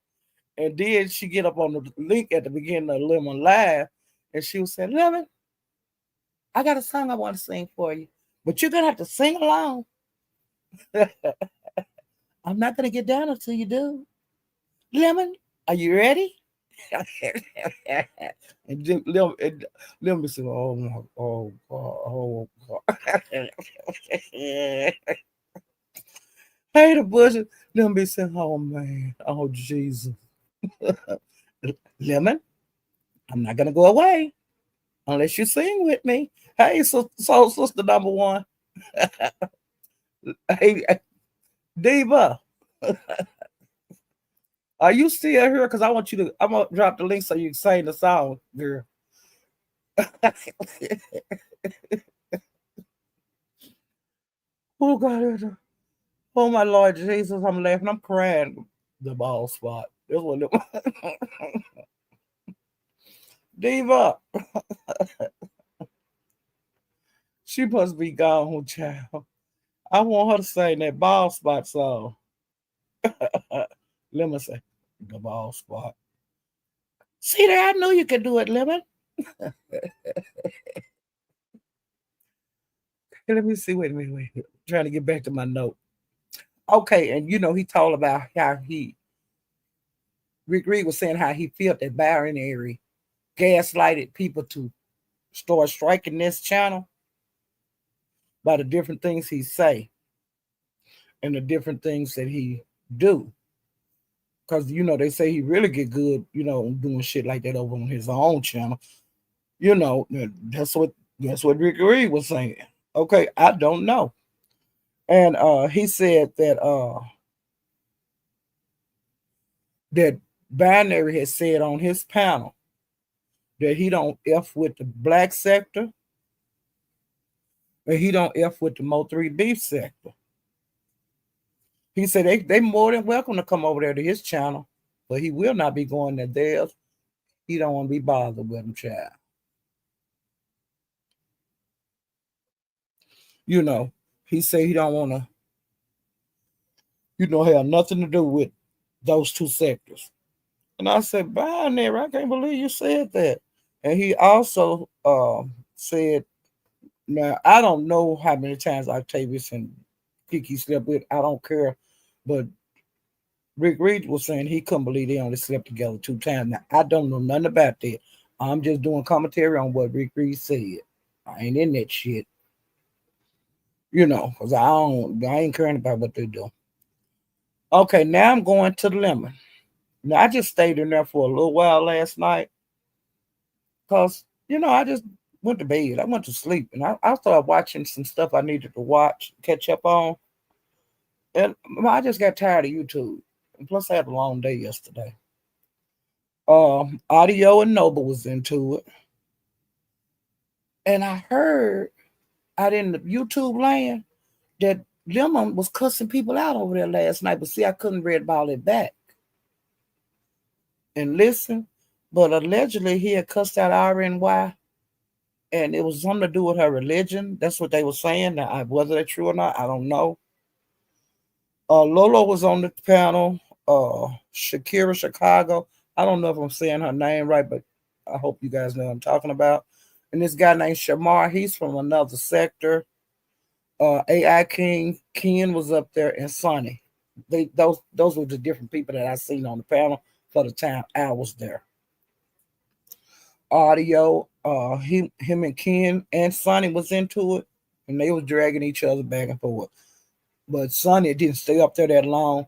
And then she get up on the link at the beginning of Lemon Live, and she was saying, Lemon, I got a song I want to sing for you, but you're gonna have to sing along. I'm not gonna get down until you do. Lemon, are you ready? And Lemon said, oh God. Hey, the bushes. Lemon said, oh man, oh Jesus. Lemon, I'm not gonna go away unless you sing with me. Hey, so sister number one. Hey, Diva, are you still here? Because I want you to. I'm gonna drop the link so you can sing the song, girl. Oh God, oh my Lord Jesus, I'm laughing, I'm crying. The ball spot. That's what it was. Diva, she must be gone, child. I want her to sing that ball spot song. Lemon say, the ball spot. See there, I knew you could do it, Lemon. Hey, let me see. Wait. Trying to get back to my note. Okay, and he told about how Rick Reed was saying how he felt that binary gaslighted people to start striking this channel by the different things he say and the different things that he do. Because they say he really get good, doing shit like that over on his own channel. That's what Rick Reed was saying. Okay, I don't know. And he said that Binary has said on his panel that he don't F with the black sector and he don't F with the Mo3B sector. He said they more than welcome to come over there to his channel, but he will not be going to theirs. He don't want to be bothered with them, child. He said he don't want to, have nothing to do with those two sectors. And I said, Binary, I can't believe you said that. And he also said, now I don't know how many times Octavius and Kiki slept with. I don't care. But Rick Reed was saying he couldn't believe they only slept together 2 times. Now I don't know nothing about that. I'm just doing commentary on what Rick Reed said. I ain't in that shit. Because I ain't caring about what they do. Okay, now I'm going to the Lemon. Now I just stayed in there for a little while last night. Because, I just went to bed. I went to sleep. And I started watching some stuff I needed to watch, catch up on. And I just got tired of YouTube. And plus, I had a long day yesterday. Audio and Noble was into it. And I heard out in the YouTube land that Lemon was cussing people out over there last night. But see, I couldn't read all it back and listen. But allegedly, he had cussed out RNY. And it was something to do with her religion. That's what they were saying. Now, whether that's true or not, I don't know. Lolo was on the panel. Shakira Chicago. I don't know if I'm saying her name right, but I hope you guys know what I'm talking about. And this guy named Shamar, he's from another sector. AI King, Ken was up there, and Sonny. Those were the different people that I seen on the panel for the time I was there. Audio, him and Ken and Sonny was into it, and they was dragging each other back and forth. But Sonny didn't stay up there that long.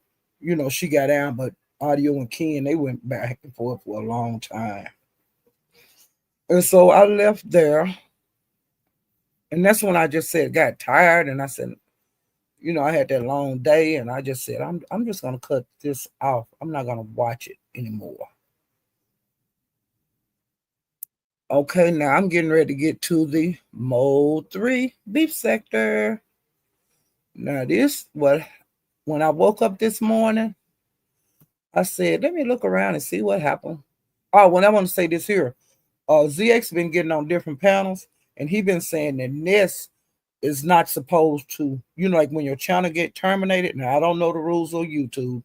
She got down, but Audio and Ken, they went back and forth for a long time. And so I left there, and that's when I just said got tired, and I said, I had that long day, and I just said I'm just gonna cut this off. I'm not gonna watch it anymore. Okay, now I'm getting ready to get to the mode 3 beef sector. Now this what when I woke up this morning, I said, let me look around and see what happened. Oh, when I want to say this here, ZX been getting on different panels, and he been saying that Nest is not supposed to, like when your channel get terminated. Now I don't know the rules of YouTube.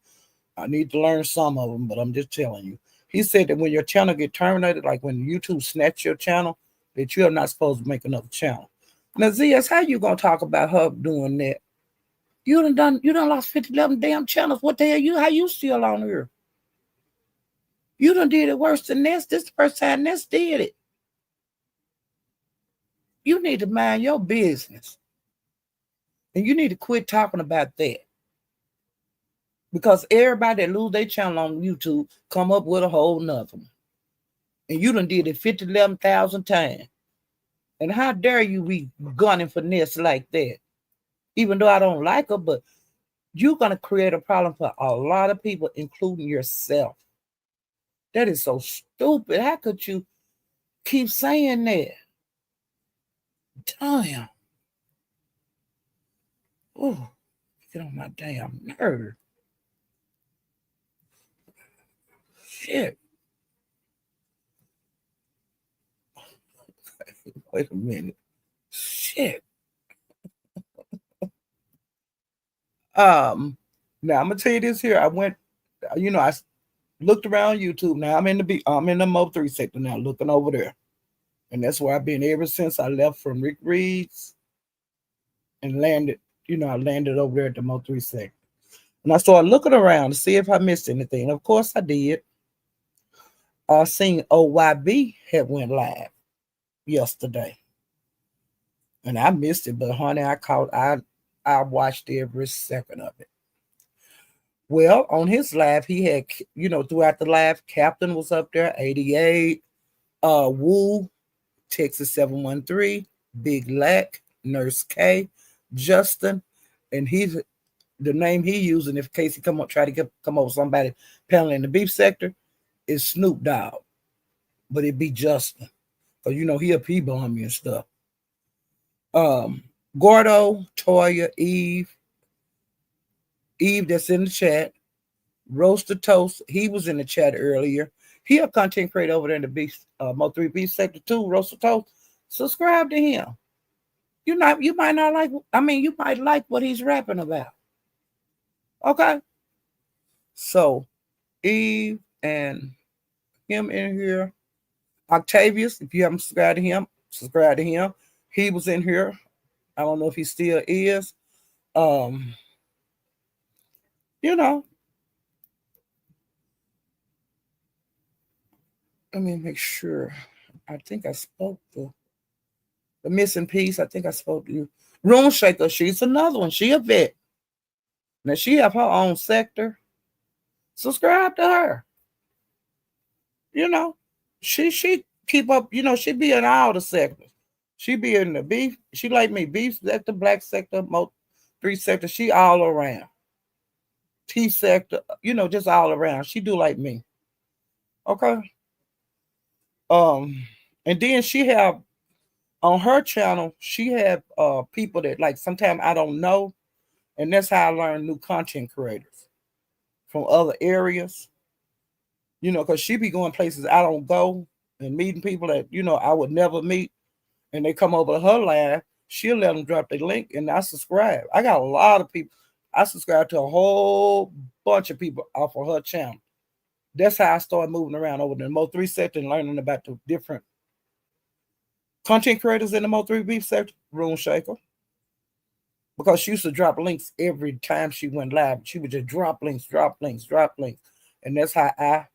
I need to learn some of them, but I'm just telling you. He said that when your channel get terminated, like when YouTube snatch your channel, that you are not supposed to make another channel. Now, ZS, how you gonna talk about her doing that? You done lost 50 damn channels. What the hell how you still on here? You done did it worse than this. This is the first time this did it. You need to mind your business. And you need to quit talking about that. Because everybody that lose their channel on YouTube come up with a whole nother one. And you done did it 11,000 times. And how dare you be gunning for Ness like that? Even though I don't like her, but you're going to create a problem for a lot of people, including yourself. That is so stupid. How could you keep saying that? Damn. Oh, get on my damn nerve. Shit. Wait a minute. Shit. Now I'm gonna tell you this here. I went, I looked around YouTube. Now I'm in the Mo 3 sector now, looking over there. And that's where I've been ever since I left from Rick Reed's and landed, I landed over there at the Mo 3 sector. And I started looking around to see if I missed anything. Of course I did. I seen OYB had went live yesterday. And I missed it, but honey, I watched every second of it. Well, on his live, he had, throughout the live, Captain was up there, 88, Woo, Texas 713, Big Lack, Nurse K, Justin, and he's the name he using in case he come up with somebody paneling in the beef sector is Snoop Dogg, but it be Justin, because he a P-bomb and stuff. Gordo, Toya, Eve that's in the chat, Roaster Toast, he was in the chat earlier. He a content creator over there in the beef, Mo 3 beef sector too. Roaster Toast, subscribe to him. You might not like. You might like what he's rapping about. Okay. So, Eve and him in here. Octavius, if you haven't subscribed to him, subscribe to him. He was in here. I don't know if he still is. Let me make sure. I think I spoke to the missing piece. I think I spoke to you. Room Shaker, she's another one. She a vet. Now she have her own sector. Subscribe to her. She keep up, she be in all the sectors. She be in the beef. She like me, beef sector, black sector, Mo 3 sector. She all around. T sector, just all around. She do like me. Okay. And then she have on her channel, she have people that like sometimes I don't know. And that's how I learn new content creators from other areas. Because she be going places I don't go and meeting people that, I would never meet. And they come over to her live, she'll let them drop their link and I subscribe. I got a lot of people. I subscribe to a whole bunch of people off of her channel. That's how I started moving around over the Mo 3 sector and learning about the different content creators in the Mo 3 beef sector. Room Shaker. because she used to drop links every time she went live. She would just drop links, drop links, drop links. And that's how I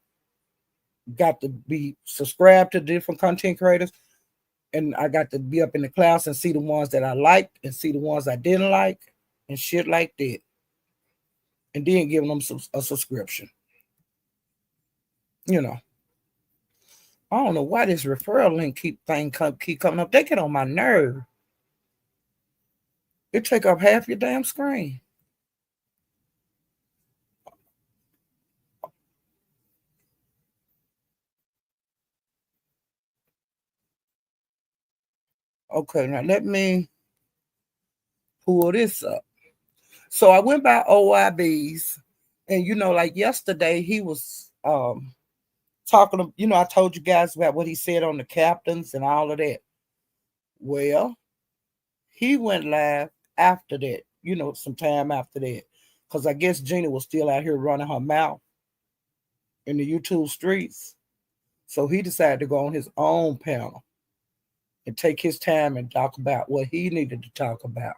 got to be subscribed to different content creators. And I got to be up in the class and see the ones that I liked and see the ones I didn't like and shit like that. And then giving them a subscription. You know, I don't know why this referral link keep coming up. They get on my nerve. It take up half your damn screen. Okay, now let me pull this up. So I went by OIB's, and like yesterday he was talking to, I told you guys about what he said on the captains and all of that. Well, he went live after that, some time after that. Because I guess Gina was still out here running her mouth in the YouTube streets. So he decided to go on his own panel and take his time and talk about what he needed to talk about.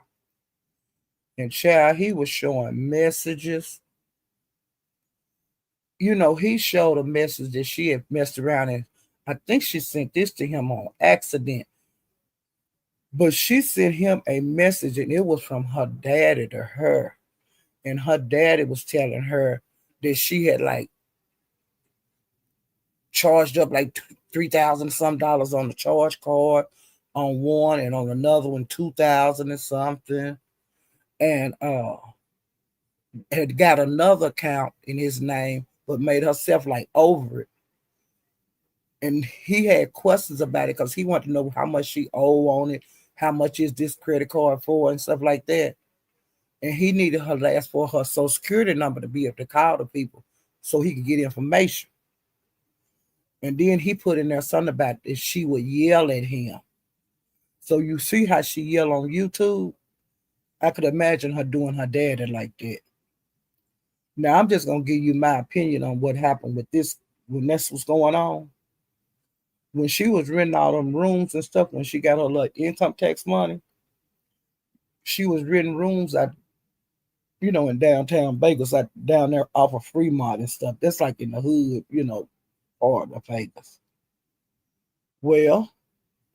And child, he was showing messages. He showed a message that she had messed around, and I think she sent this to him on accident. But she sent him a message, and it was from her daddy to her. And her daddy was telling her that she had like charged up like $3,000 some dollars on the charge card on one, and on another one 2,000 and something. And had got another account in his name, but made herself like over it. And he had questions about it because he wanted to know how much she owed on it, how much is this credit card for, and stuff like that. And he needed her to ask for her social security number to be able to call the people so he could get information. And then he put in there something about if she would yell at him. So you see how she yell on YouTube? I could imagine her doing her daddy like that. Now I'm just gonna give you my opinion on what happened with this when this was going on. When she was renting all them rooms and stuff, when she got her like income tax money, she was renting rooms at in downtown Vegas, like down there off of Fremont and stuff. That's like in the hood, part of Vegas. Well,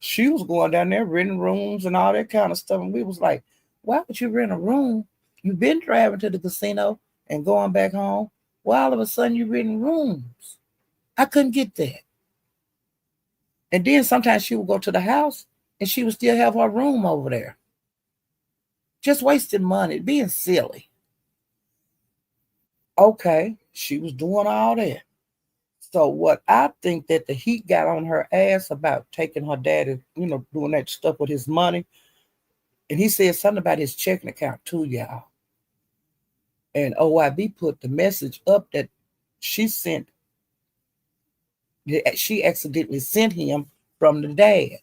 she was going down there renting rooms and all that kind of stuff. And we was like, why would you rent a room? You've been driving to the casino and going back home. Well, all of a sudden you're renting rooms. I couldn't get that. And then sometimes she would go to the house and she would still have her room over there. Just wasting money, being silly. Okay, she was doing all that. So what I think that the heat got on her ass about taking her daddy, doing that stuff with his money. And he said something about his checking account too, y'all. And OIB put the message up that she accidentally sent him from the dad.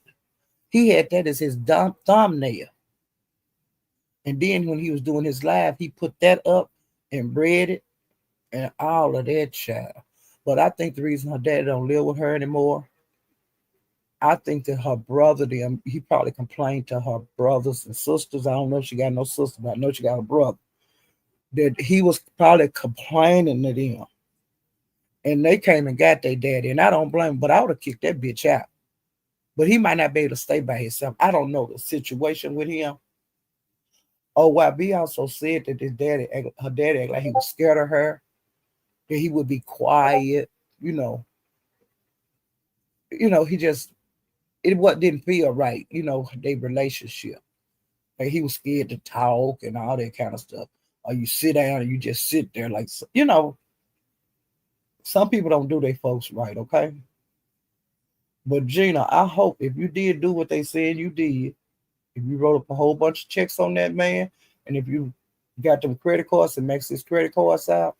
He had that as his thumbnail. And then when he was doing his live, he put that up and read it and all of that, child. But I think the reason her daddy don't live with her anymore, I think that her brother, he probably complained to her brothers and sisters. I don't know if she got no sister, but I know she got a brother. That he was probably complaining to them. And they came and got their daddy. And I don't blame him, but I would have kicked that bitch out. But he might not be able to stay by himself. I don't know the situation with him. OYB also said that her daddy acted like he was scared of her, that he would be quiet, he just didn't feel right, their relationship. Like he was scared to talk and all that kind of stuff. Or you sit down and you just sit there like, some people don't do their folks right, okay? But Gina, I hope if you did do what they said you did, if you wrote up a whole bunch of checks on that man, and if you got them credit cards and max his credit cards out,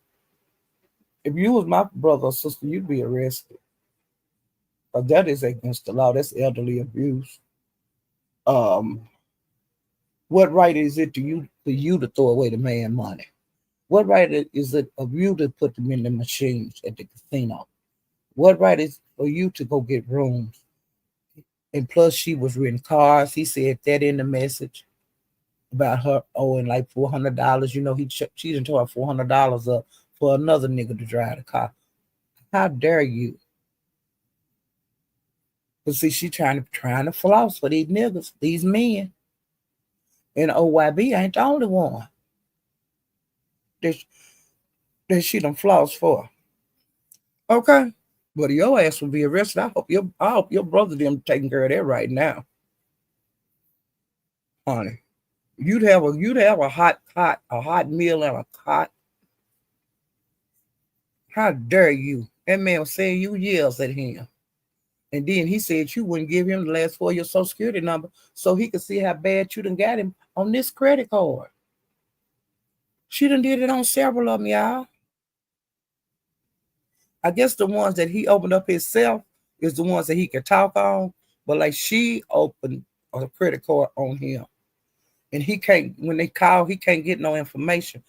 if you was my brother or sister, you'd be arrested. But that is against the law. That's elderly abuse. Um, what right is it for you to throw away the man money? What right is it of you to put them in the machines at the casino? What right is for you to go get rooms? And plus, she was renting cars. He said that in the message. about her owing like $400. She done tore $400 up for another nigga to drive the car. How dare you? But see, she trying to floss for these niggas, these men. And OYB ain't the only one that, that she done floss for. Okay. But your ass will be arrested. I hope your brother them taking care of that right now, honey. You'd have a hot meal and a cot. How dare you? That man was saying you yells at him. And then he said you wouldn't give him the last 4 of your social security number so he could see how bad you done got him on this credit card. She done did it on several of them, y'all. I guess the ones that he opened up himself is the ones that he could talk on. But like she opened a credit card on him. And he can't, when they call, he can't get no information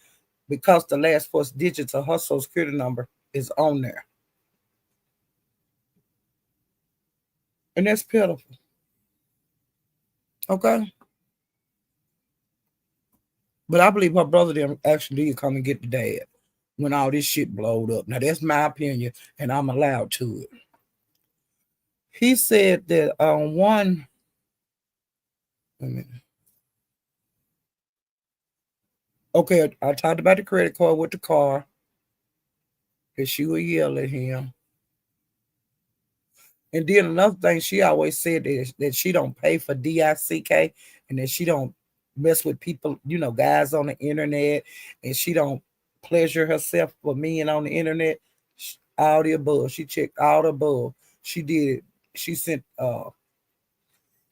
because the last 4 digits of her social security number is on there. And that's pitiful. Okay? But I believe her brother them actually did come and get the dad when all this shit blowed up. Now that's my opinion, and I'm allowed to it. He said that one. Wait a minute. Okay, I talked about the credit card with the car. That she would yell at him. And then another thing, she always said that she don't pay for DICK and that she don't mess with people, guys on the internet, and she don't pleasure herself for men on the internet. All the above. She checked all the above. She did. She sent.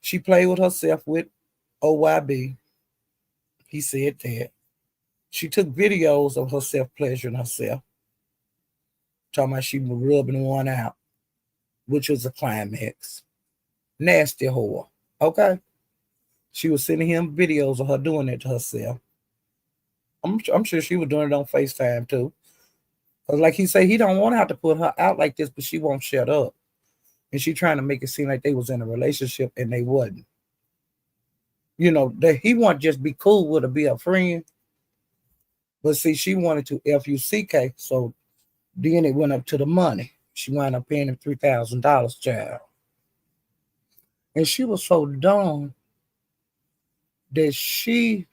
She played with herself with OYB. He said that. She took videos of herself pleasuring herself, talking about she was rubbing one out, which was a climax. Nasty whore. Okay. She was sending him videos of her doing it to herself. I'm sure she was doing it on FaceTime too. Because like he said, he don't want to have to put her out like this, but she won't shut up. And she trying to make it seem like they was in a relationship and they wasn't. That he wanted to just be cool with her, be a friend. But see, she wanted to FUCK, so then it went up to the money. She wound up paying him $3,000, child. And she was so dumb that she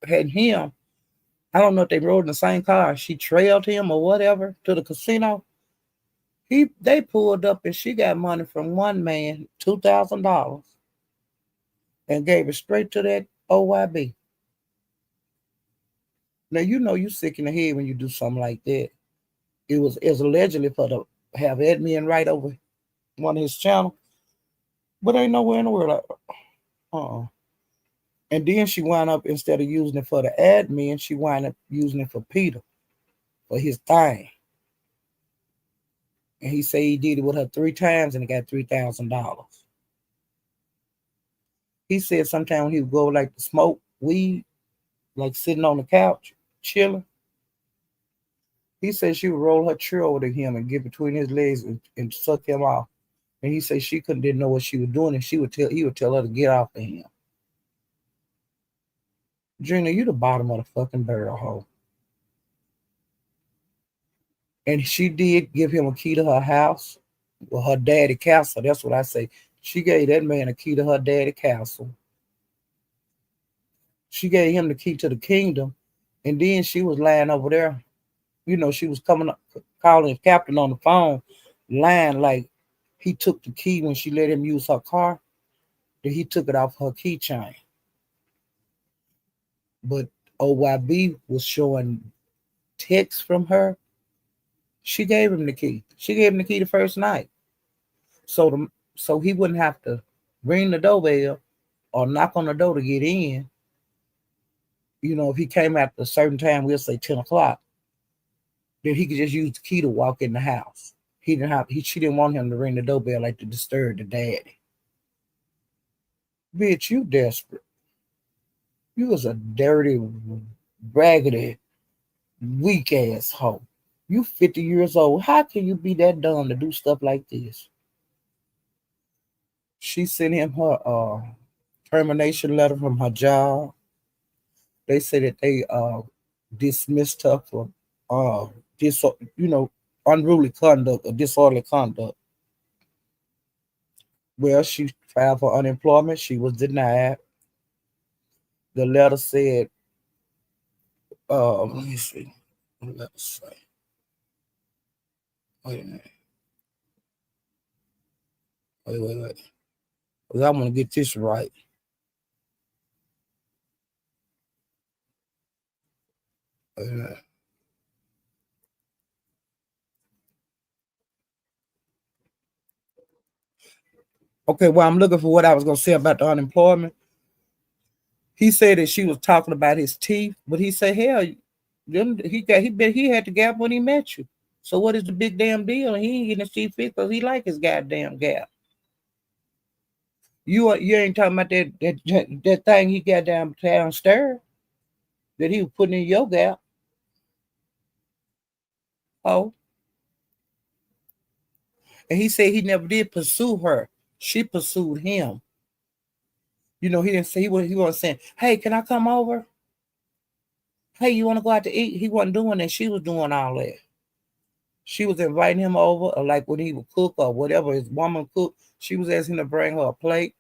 had him. I don't know if they rode in the same car. She trailed him or whatever to the casino. They pulled up and she got money from one man, $2,000, and gave it straight to that OYB. Now you sick in the head when you do something like that. It was allegedly for the have admin right over one of his channel, but ain't nowhere in the world. And then she wound up, instead of using it for the admin, she wound up using it for Peter, for his thing. And he said he did it with her 3 times and he got $3,000. He said sometime when he would go like to smoke weed, like sitting on the couch, chilling, he said she would roll her chair over to him and get between his legs and suck him off. And he said she didn't know what she was doing, and he would tell her to get off of him. Gina, you the bottom of the fucking barrel hole. And she did give him a key to her house, well, her daddy castle. That's what I say. She gave that man a key to her daddy castle. She gave him the key to the kingdom, and then she was lying over there. She was coming up, calling the captain on the phone, lying like he took the key when she let him use her car, that he took it off her keychain. But OYB was showing texts from her. She gave him the key. She gave him the key the first night. So he wouldn't have to ring the doorbell or knock on the door to get in. If he came after a certain time, we'll say 10 o'clock, then he could just use the key to walk in the house. She didn't want him to ring the doorbell like to disturb the daddy. Bitch, you desperate. You was a dirty, raggedy, weak ass hoe. You 50 years old. How can you be that dumb to do stuff like this? She sent him her termination letter from her job. They say that they dismissed her for uh dis you know unruly conduct or disorderly conduct. Well, she filed for unemployment. She was denied. The letter said, let me see. What the letter say? Wait a minute. Wait. 'Cause I want to get this right. Wait a minute. Okay, well, I'm looking for what I was going to say about the unemployment. He said that she was talking about his teeth, but he said, hell, he had the gap when he met you. So what is the big damn deal? He ain't getting his teeth fixed because he like his goddamn gap. You ain't talking about that thing he got downstairs that he was putting in your gap. Oh, and he said he never did pursue her. She pursued him. He didn't say he wasn't saying, "Hey, can I come over? Hey, you want to go out to eat?" He wasn't doing that. She was doing all that. She was inviting him over, or like when he would cook or whatever his woman cooked. She was asking him to bring her a plate.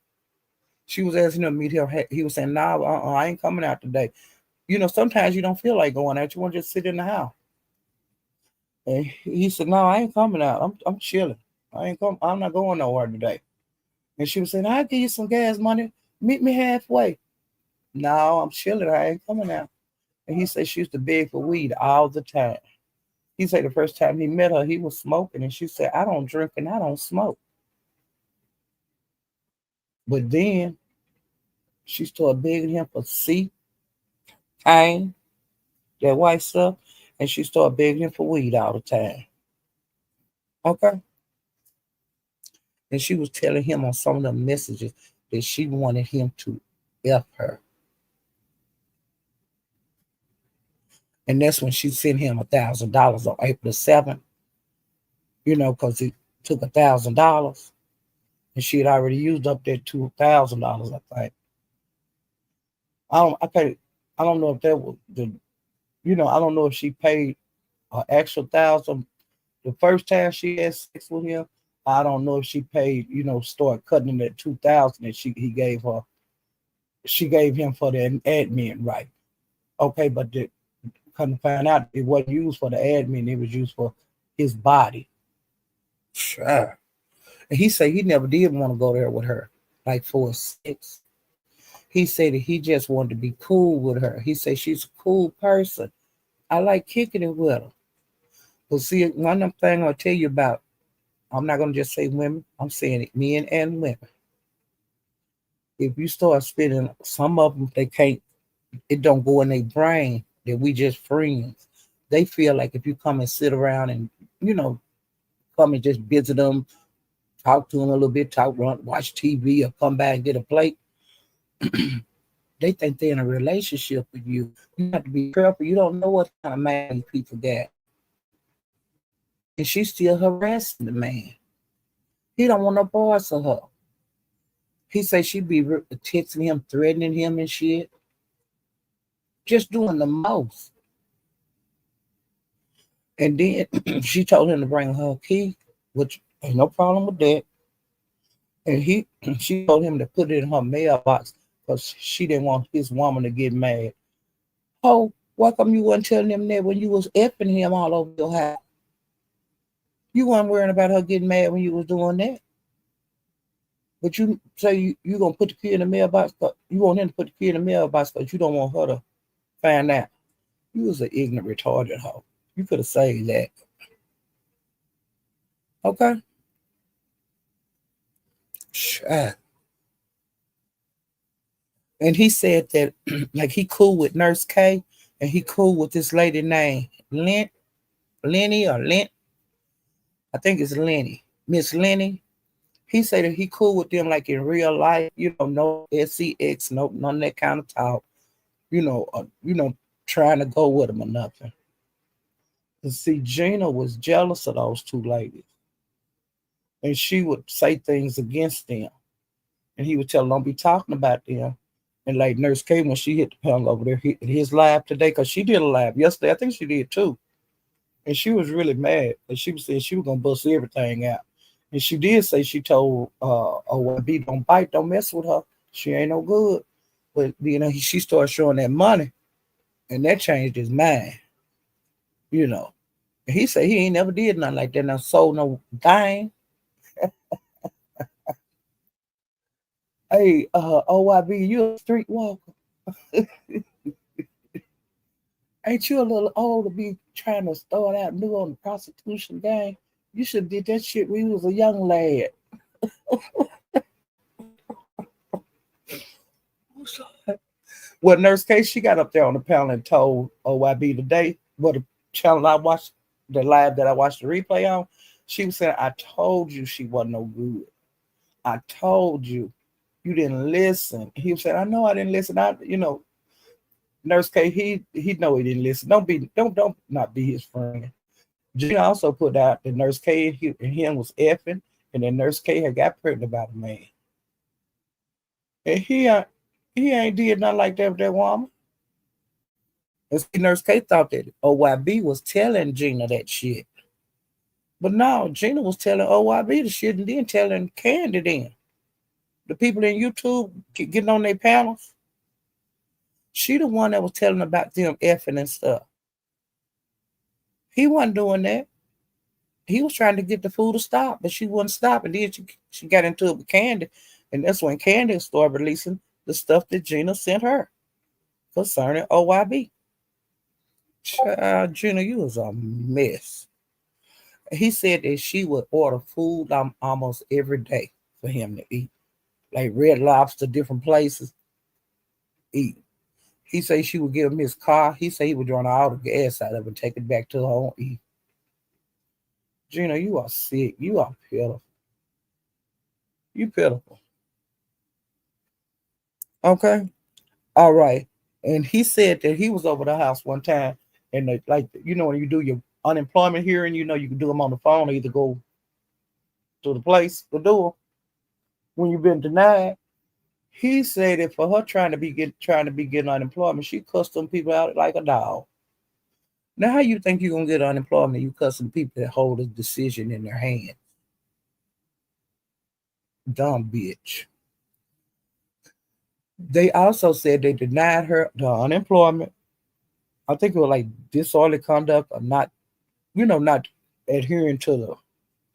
She was asking him to meet her. He was saying, "Nah, I ain't coming out today." Sometimes you don't feel like going out. You want to just sit in the house. And he said, "No, I ain't coming out. I'm chilling. I'm not going nowhere today." And she was saying, "I'll give you some gas money. Meet me halfway." "No, I'm chilling. I ain't coming out." And he said she used to beg for weed all the time. He said the first time he met her, he was smoking, and she said, "I don't drink and I don't smoke." But then she started begging him for C, cane, that white stuff, and she started begging him for weed all the time. Okay. And she was telling him on some of the messages that she wanted him to F her. And that's when she sent him $1,000 on April 7th, because he took $1,000 and she had already used up that $2,000, I think. I don't know if that was I don't know if she paid an extra 1,000 the first time she had sex with him. I don't know if she paid, start cutting him that 2,000 that he gave her. She gave him for the admin, right? Okay, but come to find out, it wasn't used for the admin; it was used for his body. Sure. And he said he never did want to go there with her, like for a sex. He said that he just wanted to be cool with her. He said she's a cool person. I like kicking it with her. But see, one of the things I'll tell you about, I'm not going to just say women, I'm saying it, men and women. If you start spending, some of them, it don't go in their brain that we just friends. They feel like if you come and sit around and, you know, come and just visit them, talk to them a little bit, watch TV or come back and get a plate, they think they're in a relationship with you. You have to be careful. You don't know what kind of man these people got. And she's still harassing the man. He don't want no parts of her. He say she be texting him, threatening him and shit. Just doing the most. And then she told him to bring her key, which ain't no problem with that. And she told him to put it in her mailbox because she didn't want his woman to get mad. Oh, why come you wasn't telling him that when you was effing him all over your house? You weren't worrying about her getting mad when you was doing that. But you say you gonna put the key in the mailbox. You want him to put the key in the mailbox because you don't want her to find out. You was an ignorant, retarded hoe. You could have saved that. Okay? Sure. And he said that like he cool with Nurse K and he cool with this lady named Lenny or Lent. I think it's Lenny. Miss Lenny. He said that he cool with them like in real life, no SCX, no none of that kind of talk, trying to go with him or nothing. And see, Gina was jealous of those two ladies. And she would say things against them. and he would tell them, don't be talking about them. And like Nurse K, when she hit the panel over there, his live today, because she did a live yesterday. I think she did too. And she was really mad. And she was saying she was going to bust everything out. And she did say she told OYB, don't bite, don't mess with her. She ain't no good. But, she started showing that money, and that changed his mind, you know. And he said he ain't never did nothing like that. Now, sold no dime. Hey, OYB, you a streetwalker. Ain't you a little old to be trying to start out new on the prostitution game? You should have did that shit when you was a young lad. Well, Nurse Case, she got up there on the panel and told OYB today, what the channel I watched, the live that I watched the replay on, she was saying, I told you she wasn't no good. I told you. You didn't listen. He was saying, I know I didn't listen. Nurse K, he know he didn't listen. Don't not be his friend. Gina also put out that Nurse K and him was effing, and then Nurse K had got pregnant by the man. And he ain't did nothing like that with that woman. And see, Nurse K thought that OYB was telling Gina that shit. But no, Gina was telling OYB the shit and then telling Candy then. The people in YouTube getting on their panels. She the one that was telling about them effing and stuff. He wasn't doing that. He was trying to get the fool to stop, but she wouldn't stop. And then she got into it with Candy. And that's when Candy started releasing the stuff that Gina sent her concerning OYB. Child, Gina, you was a mess. He said that she would order food almost every day for him to eat. Like Red Lobster, different places, eat. He said she would give him his car. He said he would run all the gas out of it and take it back to her home eat. Gina, you are sick. You are pitiful. You pitiful. Okay? All right. And he said that he was over the house one time and when you do your unemployment hearing, you can do them on the phone or either go to the place to do them when you've been denied. He said that for her trying to be getting unemployment, she cussed them people out like a dog. Now, how you think you're gonna get unemployment? You cussing people that hold a decision in their hand. Dumb bitch. They also said they denied her the unemployment. I think it was like disorderly conduct or not adhering to the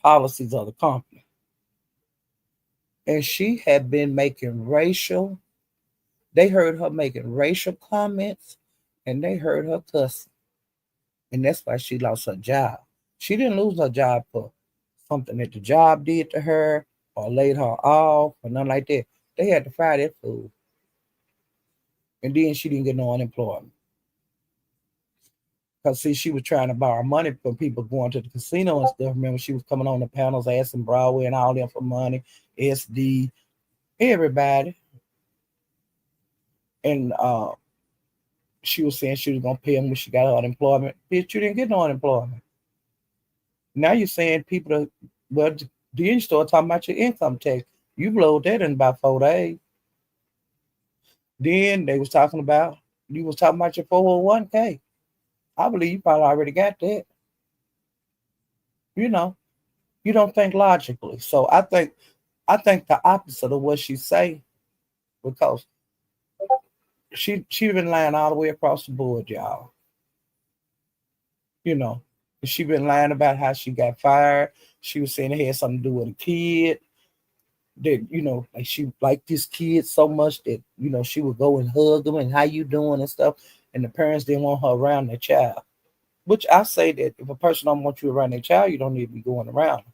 policies of the company. And she had been making they heard her making racial comments and they heard her cussing. And that's why she lost her job. She didn't lose her job for something that the job did to her or laid her off or nothing like that. They had to fire that fool. And then she didn't get no unemployment. Because, see, she was trying to borrow money from people going to the casino and stuff. Remember, she was coming on the panels asking Broadway and all them for money, SD, everybody. And she was saying she was going to pay them when she got her unemployment. Bitch, you didn't get no unemployment. Now you're saying then you start talking about your income tax. You blowed that in about 4 days. Then you was talking about your 401k. I believe you probably already got that. You know, you don't think logically. So I think the opposite of what she say, because she been lying all the way across the board, y'all. You know, she been lying about how she got fired. She was saying it had something to do with a kid. That like she liked this kid so much that she would go and hug him and how you doing and stuff. And the parents didn't want her around their child. Which I say that if a person don't want you around their child, you don't need to be going around them.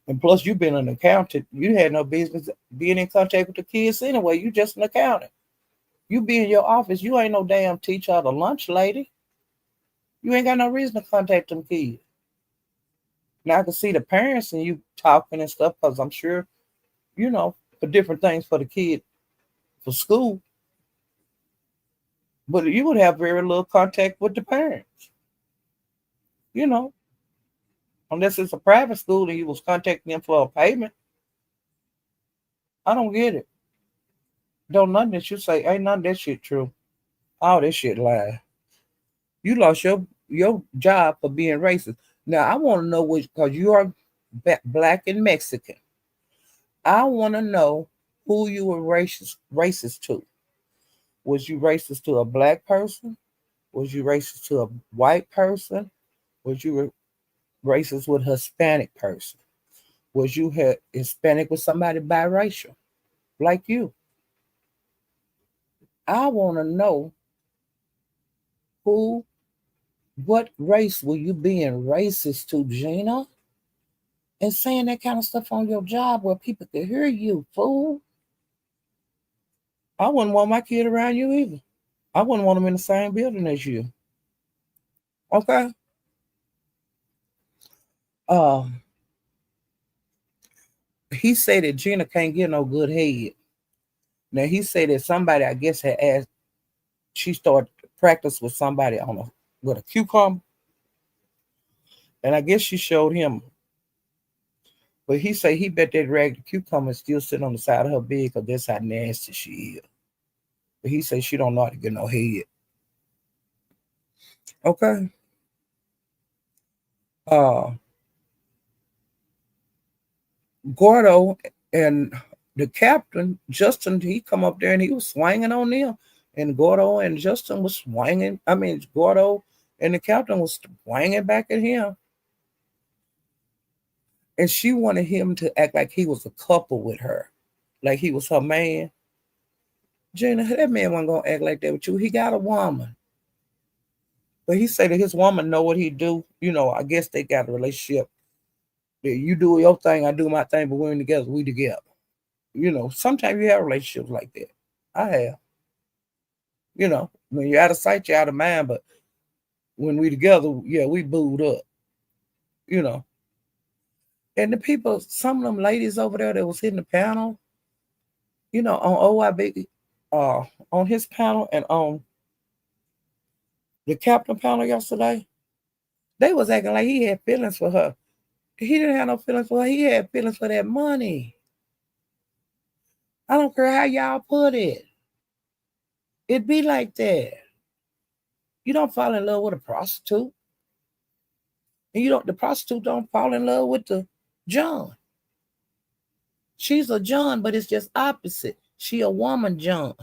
And plus, you've been an accountant. You had no business being in contact with the kids anyway. You just an accountant. You be in your office. You ain't no damn teacher or the lunch lady. You ain't got no reason to contact them kids. Now I can see the parents and you talking and stuff because I'm sure, for different things for the kid for school. But you would have very little contact with the parents, you know, unless it's a private school and you was contacting them for a payment. I don't get it. Don't nothing that you say ain't none of that shit true. All this shit lie. You lost your job for being racist. Now I want to know which because you are black and Mexican. I want to know who you were racist to. Was you racist to a black person? Was you racist to a white person? Was you racist with a Hispanic person? Was you Hispanic with somebody biracial like you? I want to know who, what race were you being racist to, Gina? And saying that kind of stuff on your job where people could hear you, fool. I wouldn't want my kid around you either. I wouldn't want them in the same building as you. Okay. Um, he said that Gina can't get no good head. Now he said that somebody, I guess, had asked. She started practice with somebody on a with a cucumber, and I guess she showed him. But he say he bet that raggedy cucumber is still sitting on the side of her bed because that's how nasty she is. But he say she don't know how to get no head. Okay. Uh, Gordo and the captain Justin, he come up there and he was swinging on them, and Gordo and Justin was swinging. I mean, Gordo and the captain was swinging back at him, and she wanted him to act like he was a couple with her, like he was her man. Gina, that man wasn't gonna act like that with you. He got a woman. But he said that his woman know what he do. You know, I guess they got a relationship. That you do your thing, I do my thing, but when we together, we together. You know, sometimes you have relationships like that. I have. You know, when you're out of sight, you're out of mind. But when we together, yeah, we booed up. You know, and the people, some of them ladies over there that was hitting the panel, you know, on OIB, on his panel and on the captain panel yesterday, they was acting like he had feelings for her. He didn't have no feelings for her. He had feelings for that money. I don't care how y'all put it. It be like that. You don't fall in love with a prostitute. And you don't the prostitute don't fall in love with the John. She's a John, but it's just opposite. She a woman John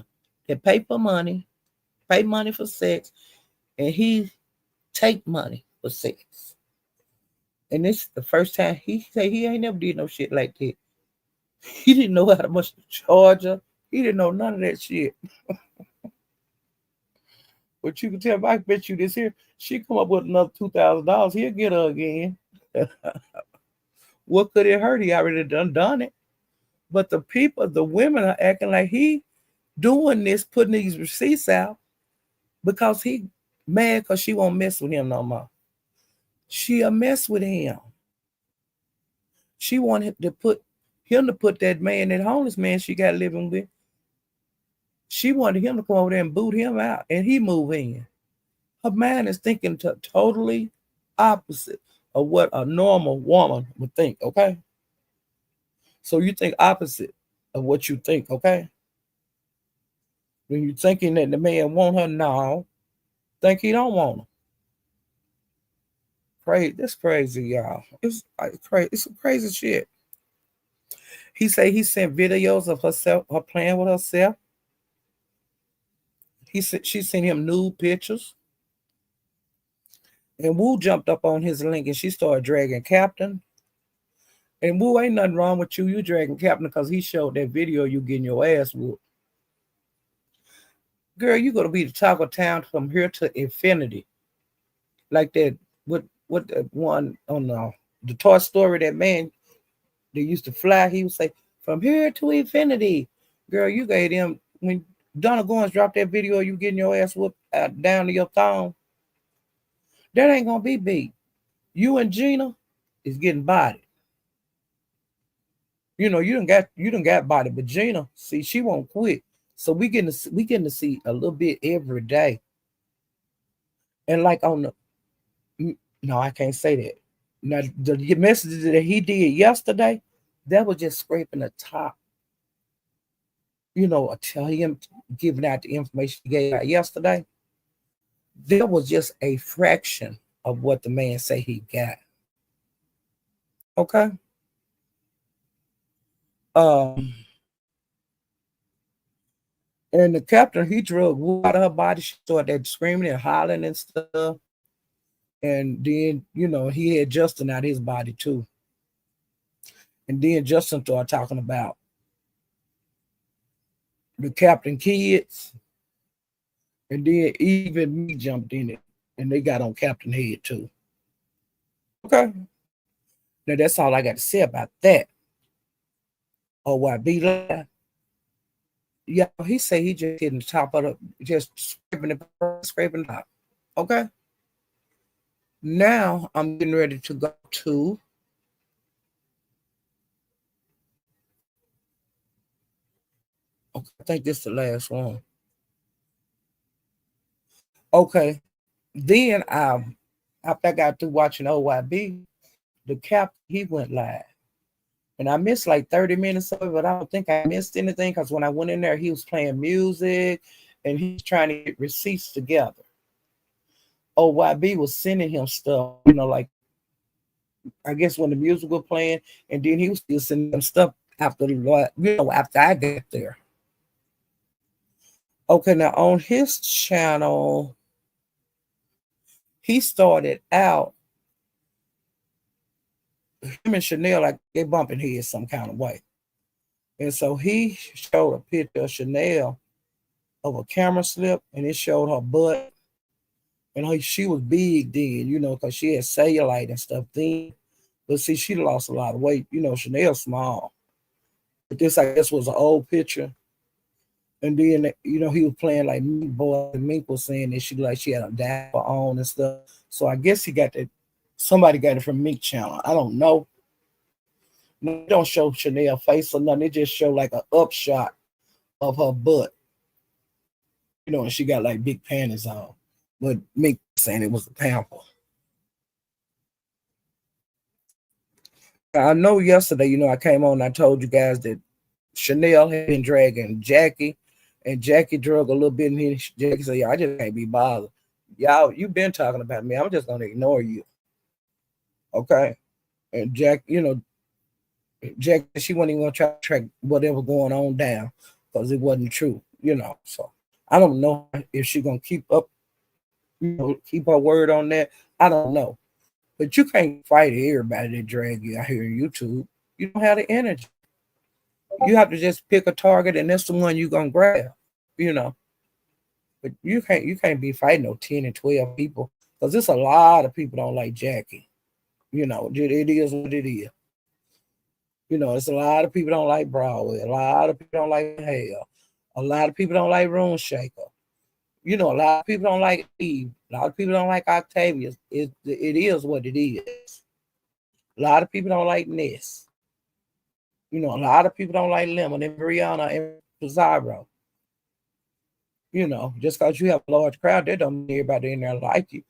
that pay for money, pay money for sex, and he take money for sex. And this is the first time he say he ain't never did no shit like that. He didn't know how much to charge her. He didn't know none of that shit. But you can tell, I bet you this here, she come up with another $2,000. He'll get her again. What could it hurt? He already done it. But the people, the women are acting like he doing this, putting these receipts out because he mad because she won't mess with him no more. She'll mess with him. She wanted to put that man, that homeless man she got living with. She wanted him to come over there and boot him out, and he move in. Her man is thinking totally opposite of what a normal woman would think, okay? So you think opposite of what you think, okay? When you're thinking that the man want her, no, think he don't want her. Crazy, that's crazy, y'all. It's like crazy. It's some crazy shit. He said he sent videos of herself, her playing with herself. He said she sent him nude pictures. And Wu jumped up on his link and she started dragging Captain. And Wu, ain't nothing wrong with you. You dragging Captain because he showed that video you getting your ass whooped. Girl, you gonna be the talk of town from here to infinity. Like that, what the one on the Toy Story, that man that used to fly, he would say, from here to infinity. Girl, you gave them, when Donna Goins dropped that video of you getting your ass whooped down to your thumb, that ain't gonna be beat. You and Gina is getting bodied. You know, you done got body, but Gina, see, she won't quit. So we getting to see a little bit every day. And like on no, I can't say that. Now the messages that he did yesterday, that was just scraping the top. tell him giving out the information he gave out yesterday, there was just a fraction of what the man say he got. Okay. Um, and the captain, he drug wood out of her body. She started screaming and hollering and stuff. And then, he had Justin out of his body too. And then Justin started talking about the captain kids. And then even me jumped in it. And they got on Captain Head too. Okay. Now that's all I got to say about that. OYB live. Yeah, he said he just hitting the top of the, just scraping it out. Okay. Now I'm getting ready to go to okay, I think this is the last one. Okay. Then after I got through watching OYB, the cap he went live. And I missed like 30 minutes of it, but I don't think I missed anything because when I went in there, he was playing music and he was trying to get receipts together. OYB was sending him stuff, like I guess when the music was playing, and then he was still sending him stuff after after I got there. Okay, now on his channel, he started out him and Chanel like they bumping heads some kind of way. And so he showed a picture of Chanel of a camera slip and it showed her butt. And she was big then, because she had cellulite and stuff then. But see, she lost a lot of weight. Chanel's small. But this, I guess, was an old picture. And then, he was playing like Mink Boy. And Mink was saying that she had a diaper on and stuff. So I guess he got that. Somebody got it from Mink channel. I don't know. They don't show Chanel face or nothing. They just show like an upshot of her butt. And she got like big panties on. But Mink saying it was a pamper. I know yesterday, I came on and I told you guys that Chanel had been dragging Jackie, and Jackie drug a little bit, and Jackie said, "Yeah, I just can't be bothered. Y'all, you've been talking about me. I'm just gonna ignore you." Okay. And Jackie, she wasn't even gonna try to track whatever going on down because it wasn't true, So I don't know if she's gonna keep up, keep her word on that. I don't know. But you can't fight everybody that drag you out here on YouTube. You don't have the energy. You have to just pick a target, and that's the one you're gonna grab. But you can't be fighting no 10 and 12 people because there's a lot of people don't like Jackie. It is what it is. It's a lot of people don't like Broadway. A lot of people don't like Hell. A lot of people don't like Room Shaker. A lot of people don't like Eve. A lot of people don't like Octavius. It is what it is. A lot of people don't like Ness. A lot of people don't like Lemon and Brianna and Pizarro. Just because you have a large crowd, that don't mean everybody in there like you.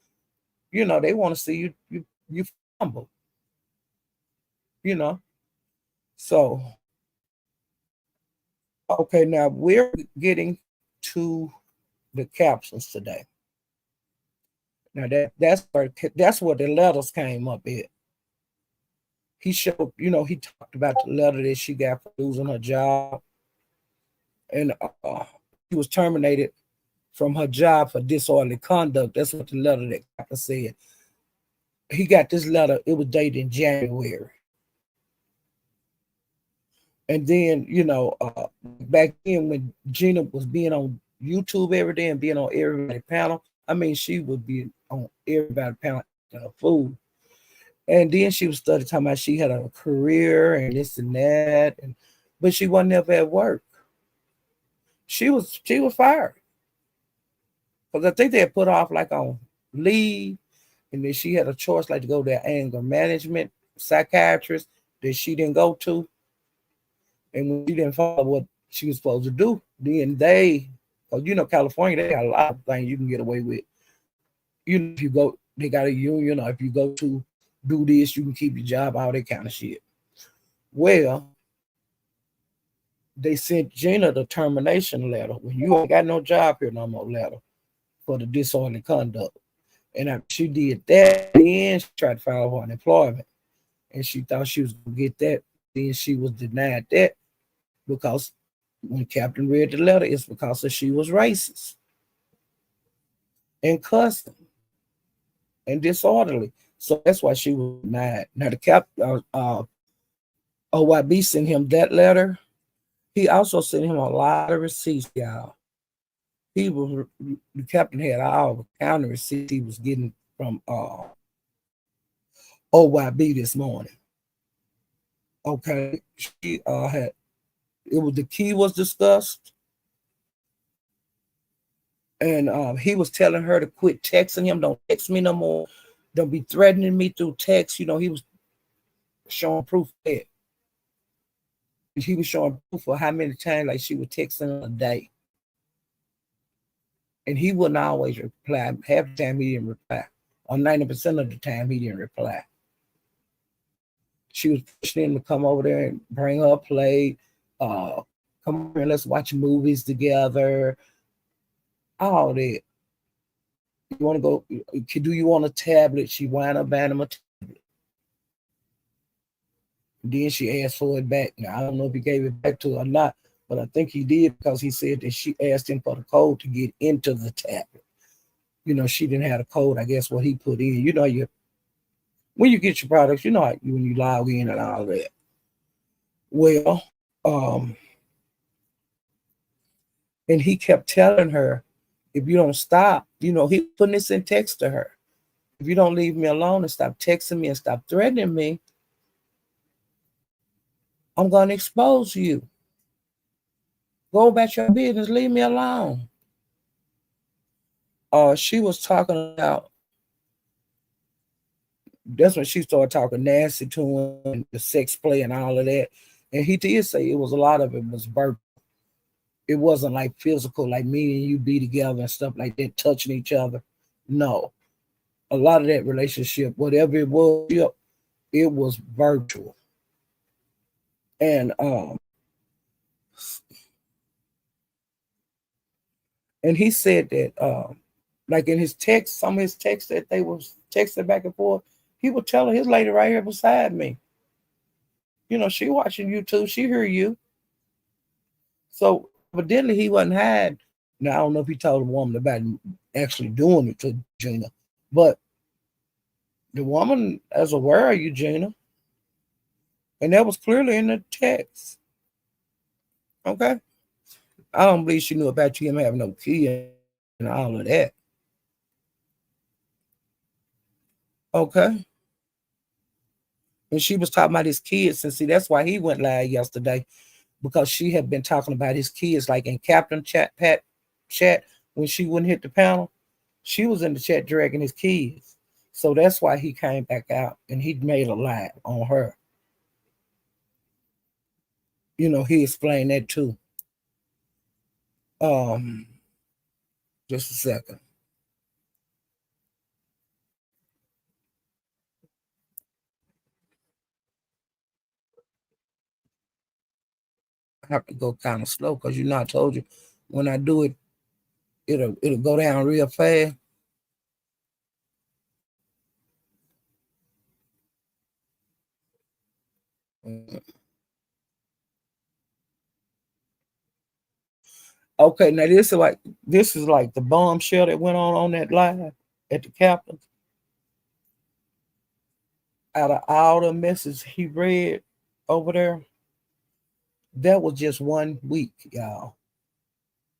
They want to see you humble. So okay, now we're getting to the captions today. Now that's where the letters came up at. He showed, he talked about the letter that she got for losing her job, and she was terminated from her job for disorderly conduct. That's what the letter that Captain said. He got this letter. It was dated in January. And then, back then when Gina was being on YouTube every day and being on everybody's panel, I mean, she would be on everybody's panel food. And then she was started talking about she had a career and this and that, but she wasn't ever at work. She was fired. Because I think they had put her off like on leave, and then she had a choice like to go to anger management psychiatrist that she didn't go to. And when she didn't follow what she was supposed to do, then California, they got a lot of things you can get away with. If you go, they got a union, or if you go to do this, you can keep your job, all that kind of shit. Well, they sent Gina the termination letter. When you ain't got no job here no more letter for the disorderly conduct. And after she did that, then she tried to file for unemployment. And she thought she was going to get that. Then she was denied that because when Captain read the letter, it's because of she was racist and cussing and disorderly. So that's why she was denied. Now the OYB sent him that letter. He also sent him a lot of receipts, y'all. The captain had all the counter receipts he was getting from OYB this morning. Okay, she had the key was discussed, and he was telling her to quit texting him. Don't text me no more. Don't be threatening me through text. He was showing proof of that. He was showing proof of how many times like she was texting a day. And he wouldn't always reply. Half the time he didn't reply. Or 90% of the time he didn't reply. She was pushing him to come over there and bring her a plate. Come over and let's watch movies together. All that. You want to go? Do you want a tablet? She wound up buying him a tablet. Then she asked for it back. Now, I don't know if he gave it back to her or not, but I think he did because he said that she asked him for the code to get into the tablet. She didn't have the code, I guess, what he put in. When you get your products, when you log in and all that. Well, and he kept telling her, if you don't stop, he putting this in text to her. If you don't leave me alone and stop texting me and stop threatening me, I'm going to expose you. Go about your business. Leave me alone. She was talking about, that's when she started talking nasty to him, and the sex play and all of that. And he did say a lot of it was verbal. It wasn't like physical, like me and you be together and stuff like that, touching each other. No. A lot of that relationship, whatever it was virtual. And he said that like in his text, some of his texts that they was texting back and forth, he would tell her, his lady right here beside me. She watching you too. She hear you. So evidently he wasn't hiding. Now I don't know if he told the woman about actually doing it to Gina, but the woman is aware of you, Gina. And that was clearly in the text. Okay? I don't believe she knew about him having no key and all of that. Okay? And she was talking about his kids. And see, that's why he went live yesterday. Because she had been talking about his kids, like in Captain chat when she wouldn't hit the panel. She was in the chat dragging his kids. So that's why he came back out and he made a live on her. He explained that too. Just a second. I have to go kind of slow because I told you when I do it, it'll go down real fast. Okay, now this is like the bombshell that went on that live at the Capitol. Out of all the messages he read over there, that was just 1 week, y'all.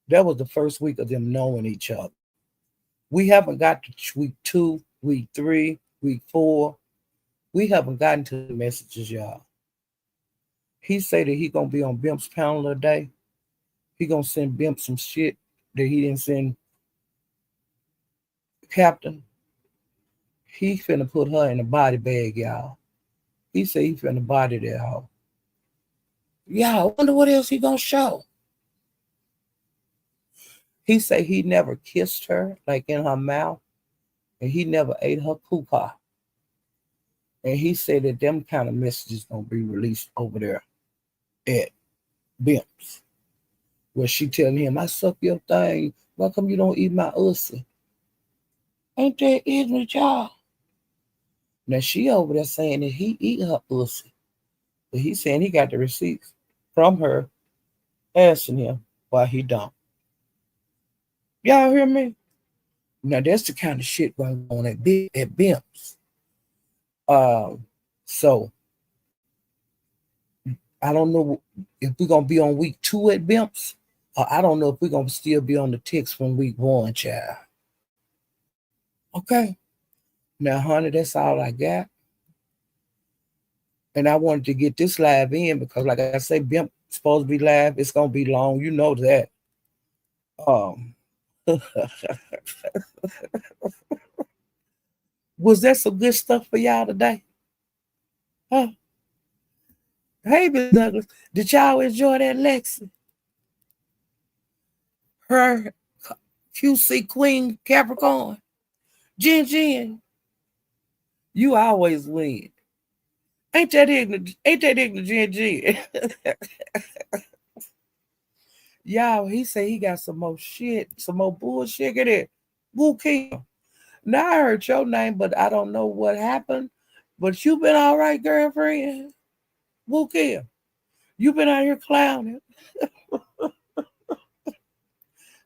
That was the first week of them knowing each other. We haven't got to week 2, week 3, week 4. We haven't gotten to the messages, y'all. He said that he gonna be on Bimp's panel today. He gonna send Bimp some shit that he didn't send Captain. He finna put her in a body bag, y'all. He said he finna body that hoe. Yeah, I wonder what else he gonna show. He said he never kissed her, like in her mouth, and he never ate her puka. And he said that them kind of messages gonna be released over there at Bimps. Where she telling him, I suck your thing. Why come you don't eat my ussy? Ain't that ignorant, y'all? Now she over there saying that he eat her ussy. But he saying he got the receipts from her asking him why he don't. Y'all hear me? Now that's the kind of shit going on at Bimps. So I don't know if we're gonna be on week 2 at Bimps, or I don't know if we're gonna still be on the ticks from week 1, child. Okay. Now, honey, that's all I got. And I wanted to get this live in because, like I say, Bimp supposed to be live. It's gonna be long. You know that. Um, was that some good stuff for y'all today? Huh? Hey, Miss Douglas, did y'all enjoy that Lexi? Her QC Queen Capricorn. Jen, you always win. Ain't that ignorant? Ain't that ignorant, Jen? Y'all, he said he got some more shit, some more bullshit in it. Woo Kim. Now I heard your name, but I don't know what happened. But you been all right, girlfriend. Woo Kim. You been out here clowning.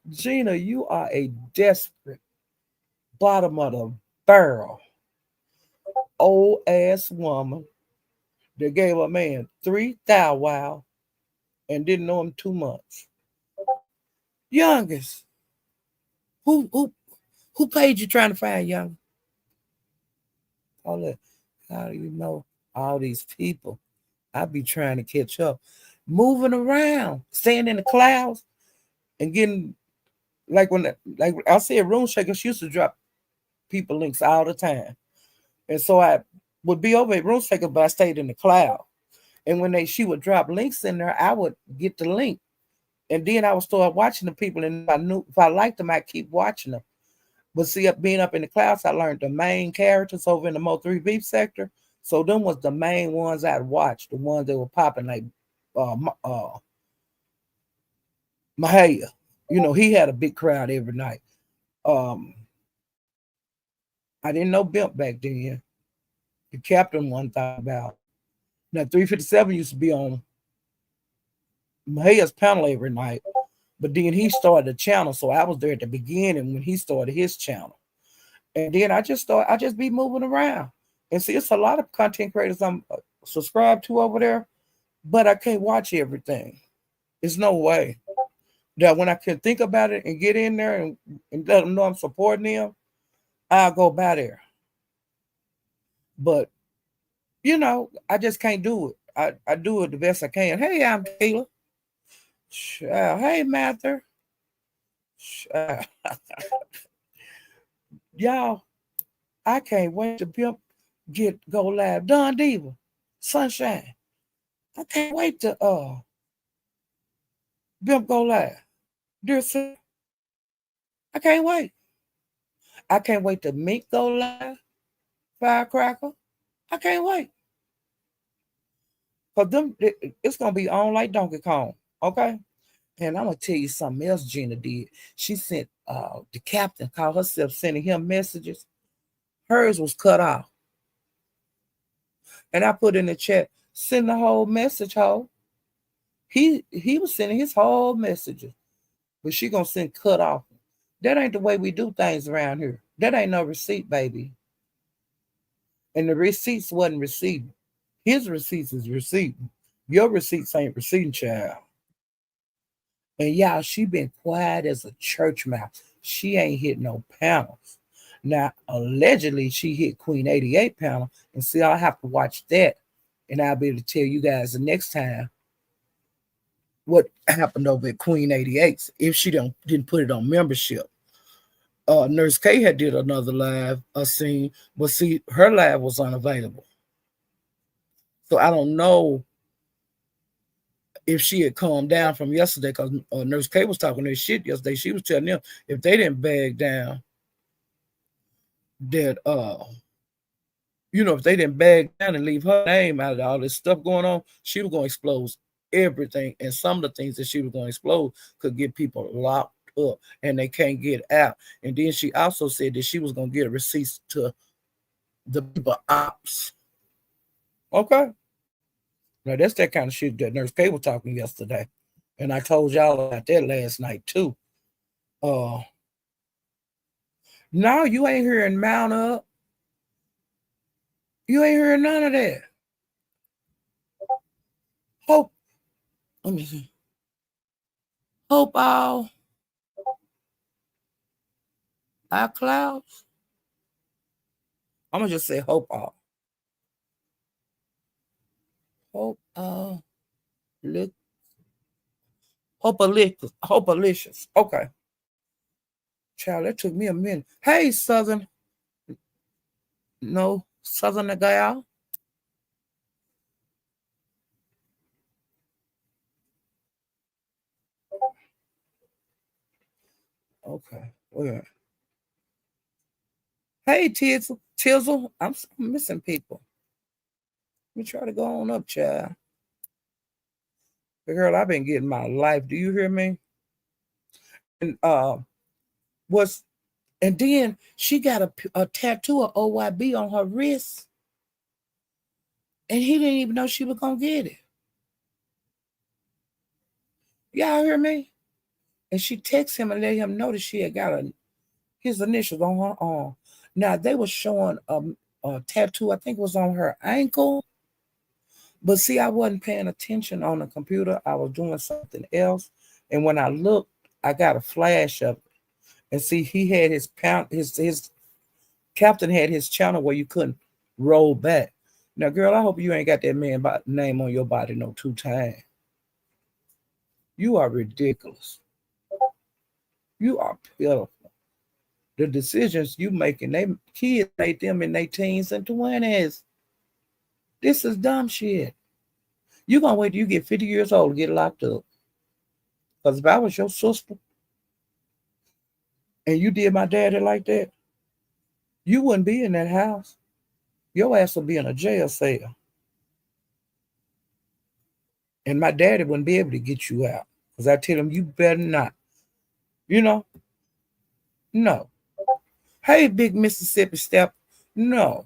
Gina, you are a desperate bottom of the barrel old ass woman that gave a man 3 thou wow and didn't know him 2 months. Youngest, who paid you trying to find young? All that. How do you know all these people? I be trying to catch up, moving around, staying in the clouds, and getting like I said, Room Shakers used to drop people links all the time, and so I would be over at Room Shakers, but I stayed in the cloud. And when she would drop links in there, I would get the link, and then I would start watching the people, and if I liked them, I'd keep watching them. But see, being up in the clouds, I learned the main characters over in the Mo 3 Beef sector. So them was the main ones I'd watch, the ones that were popping like uh, Mahaya. You know, he had a big crowd every night. Um, I didn't know Bimp back then. The Captain one thought about. Now 357 used to be on Mahaya's panel every night, but then he started a channel, so I was there at the beginning when he started his channel. And then I just be moving around. And see, it's a lot of content creators I'm subscribed to over there, but I can't watch everything. There's no way that when I can think about it and get in there and let them know I'm supporting them, I'll go by there. But, you know, I just can't do it. I do it the best I can. Hey, I'm Kayla. Hey, Mather. Y'all, I can't wait to go live. Don Diva, Sunshine. I can't wait to Bimp go live. Dear sir, I can't wait. I can't wait to Mink go live. Firecracker. I can't wait. For them, it's gonna be on like Donkey Kong. Okay. And I'm gonna tell you something else Gina did. She sent the captain called herself sending him messages. Hers was cut off. And I put in the chat, send the whole message, ho. He was sending his whole messages, but she gonna send cut off. That ain't the way we do things around here. That ain't no receipt, baby. And the receipts wasn't receiving. His receipts is receiving. Your receipts ain't receiving, child. And y'all, she been quiet as a church mouse. She ain't hit no panels. Now, allegedly, she hit Queen 88 panel. And see, I'll have to watch that. And I'll be able to tell you guys the next time what happened over at Queen 88 if she didn't put it on membership. Nurse K had did another live scene, but see, her live was unavailable. So I don't know if she had calmed down from yesterday, because Nurse K was talking their shit yesterday. She was telling them if they didn't bag down, that if they didn't bag down and leave her name out of all this stuff going on, she was gonna expose everything. And some of the things that she was going to explode could get people locked up and they can't get out. And then she also said that she was going to get receipts to the people ops. Okay. Now that's that kind of shit that Nurse K was talking yesterday. And I told y'all about that last night too. Uh no, you ain't hearing mount up. You ain't hearing none of that. Hope. Let me see. Hope all our clouds. I'm gonna just say hope all. Hope all. Look. Hope-alicious. Okay. Child, that took me a minute. Hey, Southern. No, Southern gal. Okay. Well. Hey, Tizzle. I'm missing people. Let me try to go on up, child. Girl, I've been getting my life. Do you hear me? And was and then she got a tattoo of OYB on her wrist, and he didn't even know she was gonna get it. Y'all hear me? And she texted him and let him know that she had got his initials on her arm. Now they were showing a tattoo. I think it was on her ankle. But see, I wasn't paying attention on the computer. I was doing something else. And when I looked, I got a flash of it. And see, he had his captain had his channel where you couldn't roll back. Now, girl, I hope you ain't got that man name on your body no 2 times. You are ridiculous. You are pitiful. The decisions you making, they kids made them in their teens and 20s. This is dumb shit. You gonna wait till you get 50 years old to get locked up. Because if I was your sister and you did my daddy like that, you wouldn't be in that house. Your ass would be in a jail cell. And my daddy wouldn't be able to get you out. Because I tell him, you better not. You know? No. Hey, big Mississippi step. No.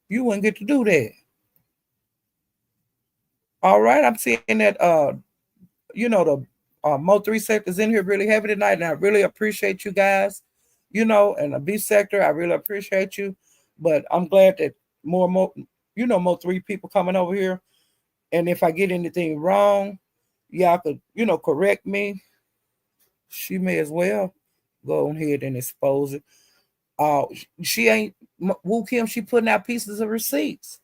You wouldn't get to do that. All right. I'm seeing that the Mo 3 sectors in here really heavy tonight. And I really appreciate you guys. And the B sector, I really appreciate you. But I'm glad that more and more, Mo 3 people coming over here. And if I get anything wrong, y'all could, correct me. She may as well go ahead and expose it. She ain't Woo Kim. She putting out pieces of receipts.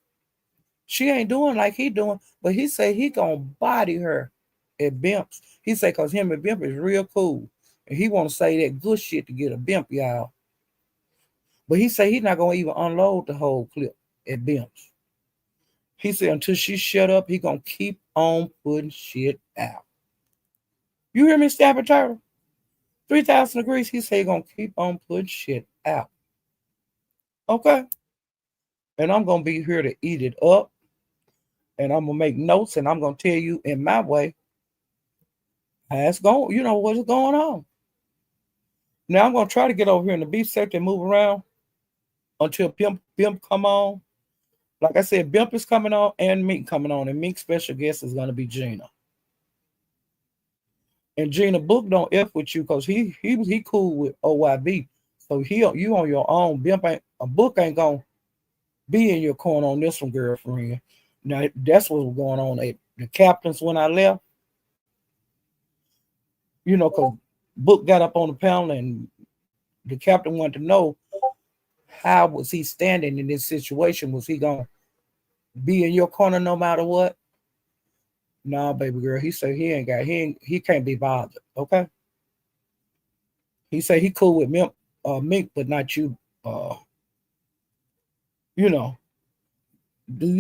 She ain't doing like he doing, but he say he gonna body her at Bimps. He say cause him and Bimp is real cool, and he want to say that good shit to get a Bimp, y'all. But he say he not gonna even unload the whole clip at Bimps. He said until she shut up, he gonna keep on putting shit out. You hear me, Stabber Turtle? 3,000 degrees. He say he gonna keep on putting shit out. Okay. And I'm gonna be here to eat it up. And I'm gonna make notes and I'm gonna tell you in my way how it's going, what's going on. Now I'm gonna try to get over here in the beef sector and move around until Bimp come on. Like I said, Bimp is coming on and Mink coming on, and Mink's special guest is gonna be Gina. And Gina Book don't F with you because he cool with OYB. So you on your own. Book ain't gonna be in your corner on this one, girlfriend. Now that's what's going on at the captains when I left. Because Book got up on the panel and the captain wanted to know how was he standing in this situation. Was he gonna be in your corner no matter what? Nah, baby girl. He said he can't be bothered. Okay. He said he cool with Mink, but not you. Do you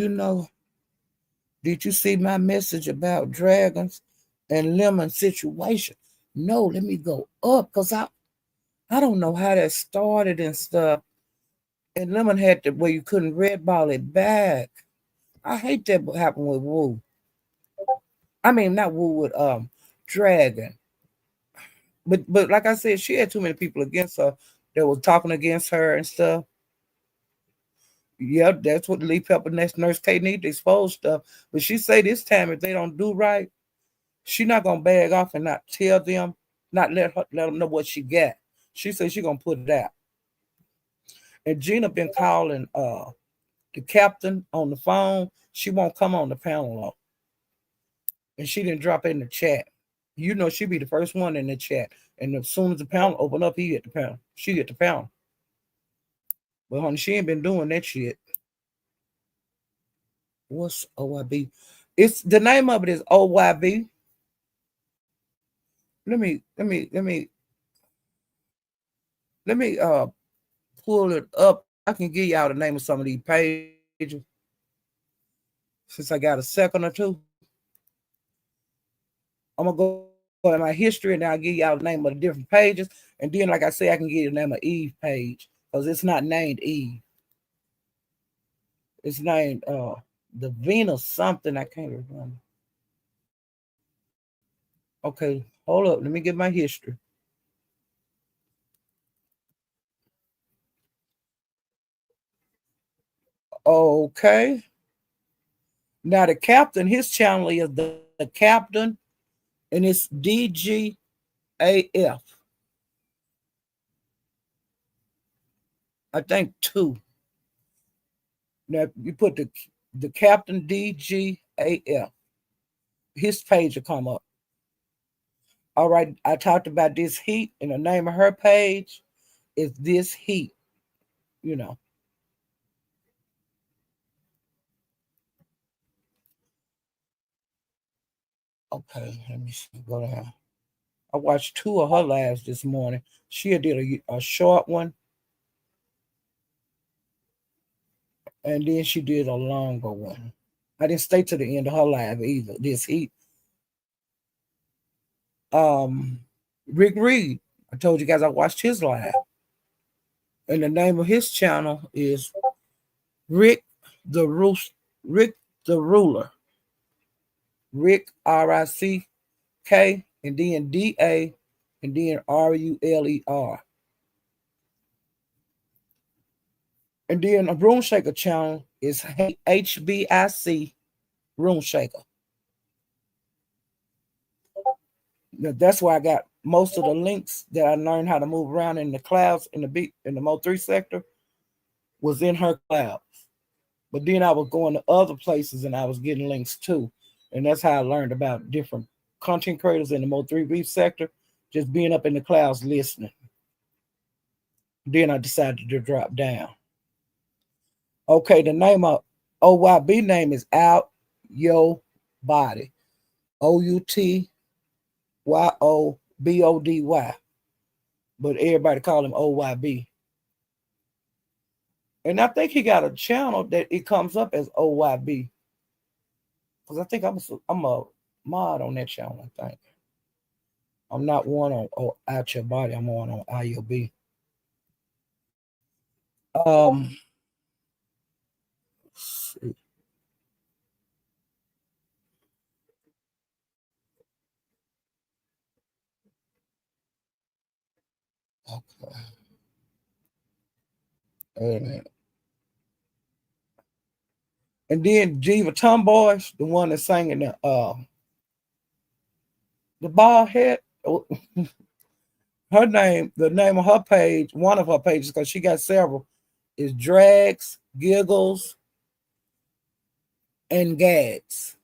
know? Did you see my message about dragons and lemon situation? No, let me go up because I don't know how that started and stuff. And lemon had to where you couldn't red ball it back. I hate that what happened with Woo. I mean, not Wood, Dragon. But like I said, she had too many people against her that was talking against her and stuff. Yeah, that's what Lee Pepper next Nurse K need to expose stuff. But she say this time if they don't do right, she not gonna bag off and not tell them, not let them know what she got. She said she gonna put it out. And Gina been calling the captain on the phone. She won't come on the panel though. And she didn't drop it in the chat. You know she be the first one in the chat. And as soon as the panel open up, he get the panel. She get the panel. But honey, she ain't been doing that shit. What's OYB? It's the name of it is OYB. Let me pull it up. I can give y'all the name of some of these pages since I got a second or two. I'm gonna go in my history and then I'll give y'all the name of the different pages. And then, like I say, I can give you the name of Eve page because it's not named Eve. It's named the Venus something. I can't remember. Okay, hold up. Let me get my history. Okay. Now the captain, his channel is the captain, and it's DGAF. I think two. Now you put the captain DGAF. His page will come up. All right, I talked about this heat, and the name of her page is this heat. You know. Okay, let me see. Go down. I watched two of her lives this morning. She did a short one, and then she did a longer one. I didn't stay to the end of her live either. This heat. Um, Rick Reed. I told you guys I watched his live, and the name of his channel is Rick the Roost, Rick the Ruler, Rick RICK, and then DA, and then RULER, and then a Room Shaker channel is HBIC Room Shaker. Now, that's where I got most of the links that I learned how to move around in the clouds in the Mo3 sector was in her clouds. But then I was going to other places and I was getting links too. And that's how I learned about different content creators in the Mo3 Reef sector, just being up in the clouds listening. Then I decided to drop down. Okay, the name of OYB name is Out Yo Body. OUTYOBODY. But everybody call him OYB. And I think he got a channel that it comes up as OYB. Because I think I'm a mod on that channel, I think. I'm not one on Out Your Body. I'm one on IOB. Um, okay. Wait a minute. And then Jiva Tomboys, the one that's singing the bald head. Her name, the name of her page, one of her pages, because she got several, is Drags, Giggles, and Gags.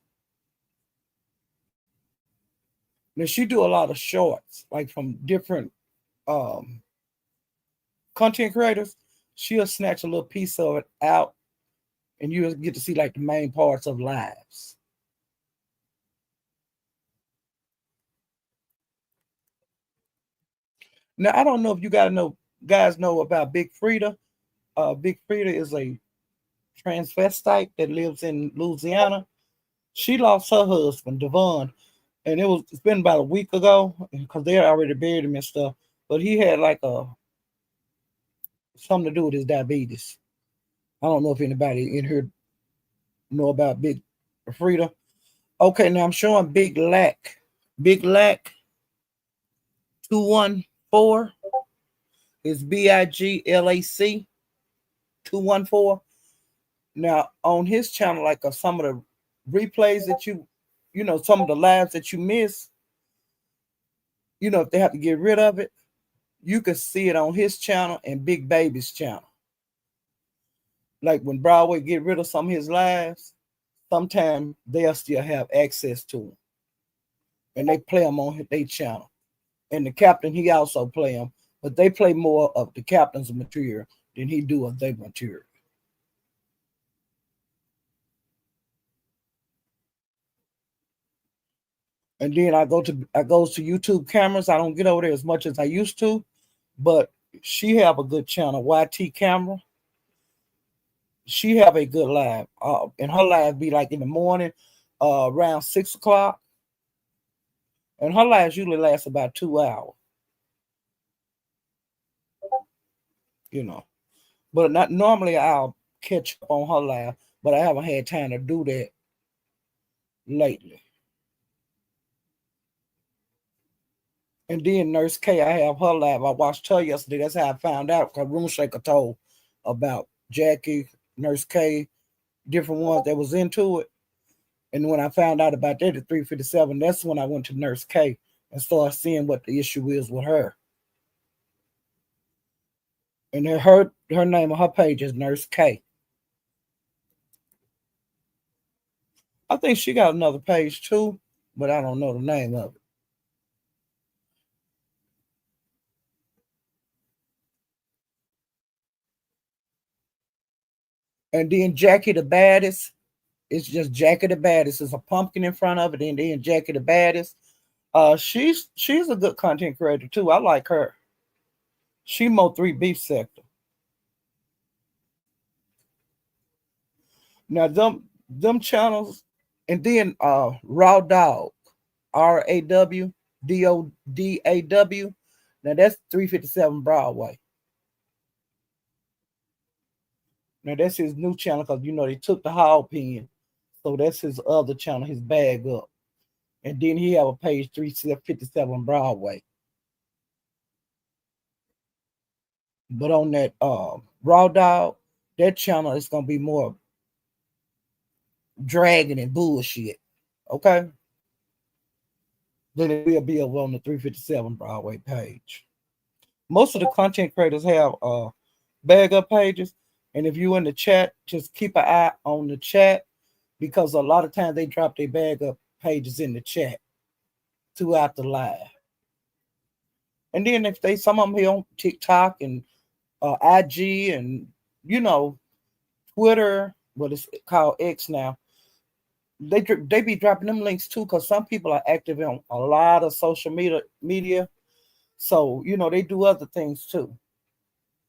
Now she do a lot of shorts, like from different um content creators. She'll snatch a little piece of it out, and you'll get to see like the main parts of lives. Now I don't know if you guys know about Big Frida. Big Frida is a transvestite that lives in Louisiana. She lost her husband, Devon, and it's been about a week ago because they already buried him and stuff. But he had like a something to do with his diabetes. I don't know if anybody in here know about Big Frida. Okay, now I'm showing Big Lack. Big Lack 214 is BIGLAC 214. Now on his channel, like some of the replays that some of the lives that you miss, if they have to get rid of it, you can see it on his channel and Big Baby's channel. Like when Broadway get rid of some of his lives, sometimes they'll still have access to them. And they play them on their channel. And the captain, he also play them, but they play more of the captain's material than he do of their material. And then I go to YouTube cameras. I don't get over there as much as I used to, but she have a good channel, YT Camera. She have a good live. And her live be like in the morning, around 6 o'clock. And her lives usually last about 2 hours. But not normally I'll catch up on her live, but I haven't had time to do that lately. And then Nurse K, I have her live. I watched her yesterday. That's how I found out, because Room Shaker told about Jackie, Nurse K, different ones that was into it. And when I found out about that at 357, that's when I went to Nurse K and started seeing what the issue is with her. And her name on her page is Nurse K. I think she got another page too, but I don't know the name of it. And then Jackie the Baddest, it's just Jackie the Baddest. There's a pumpkin in front of it, and then Jackie the Baddest. She's a good content creator too. I like her. She Mo3 beef sector. Now them channels, and then Raw Dog, RAWDODAW. Now that's 357 Broadway. Now that's his new channel, because they took the hog pen, so that's his other channel, his bag up. And then he have a page 357 Broadway. But on that Raw Dog, that channel is gonna be more dragging and bullshit. Okay. Then it will be over on the 357 Broadway page. Most of the content creators have bag up pages. And if you in the chat, just keep an eye on the chat, because a lot of times they drop their bag up pages in the chat throughout the live. And then if some of them here on TikTok and IG and Twitter, what is called X now, they be dropping them links too, because some people are active on a lot of social media. So they do other things too.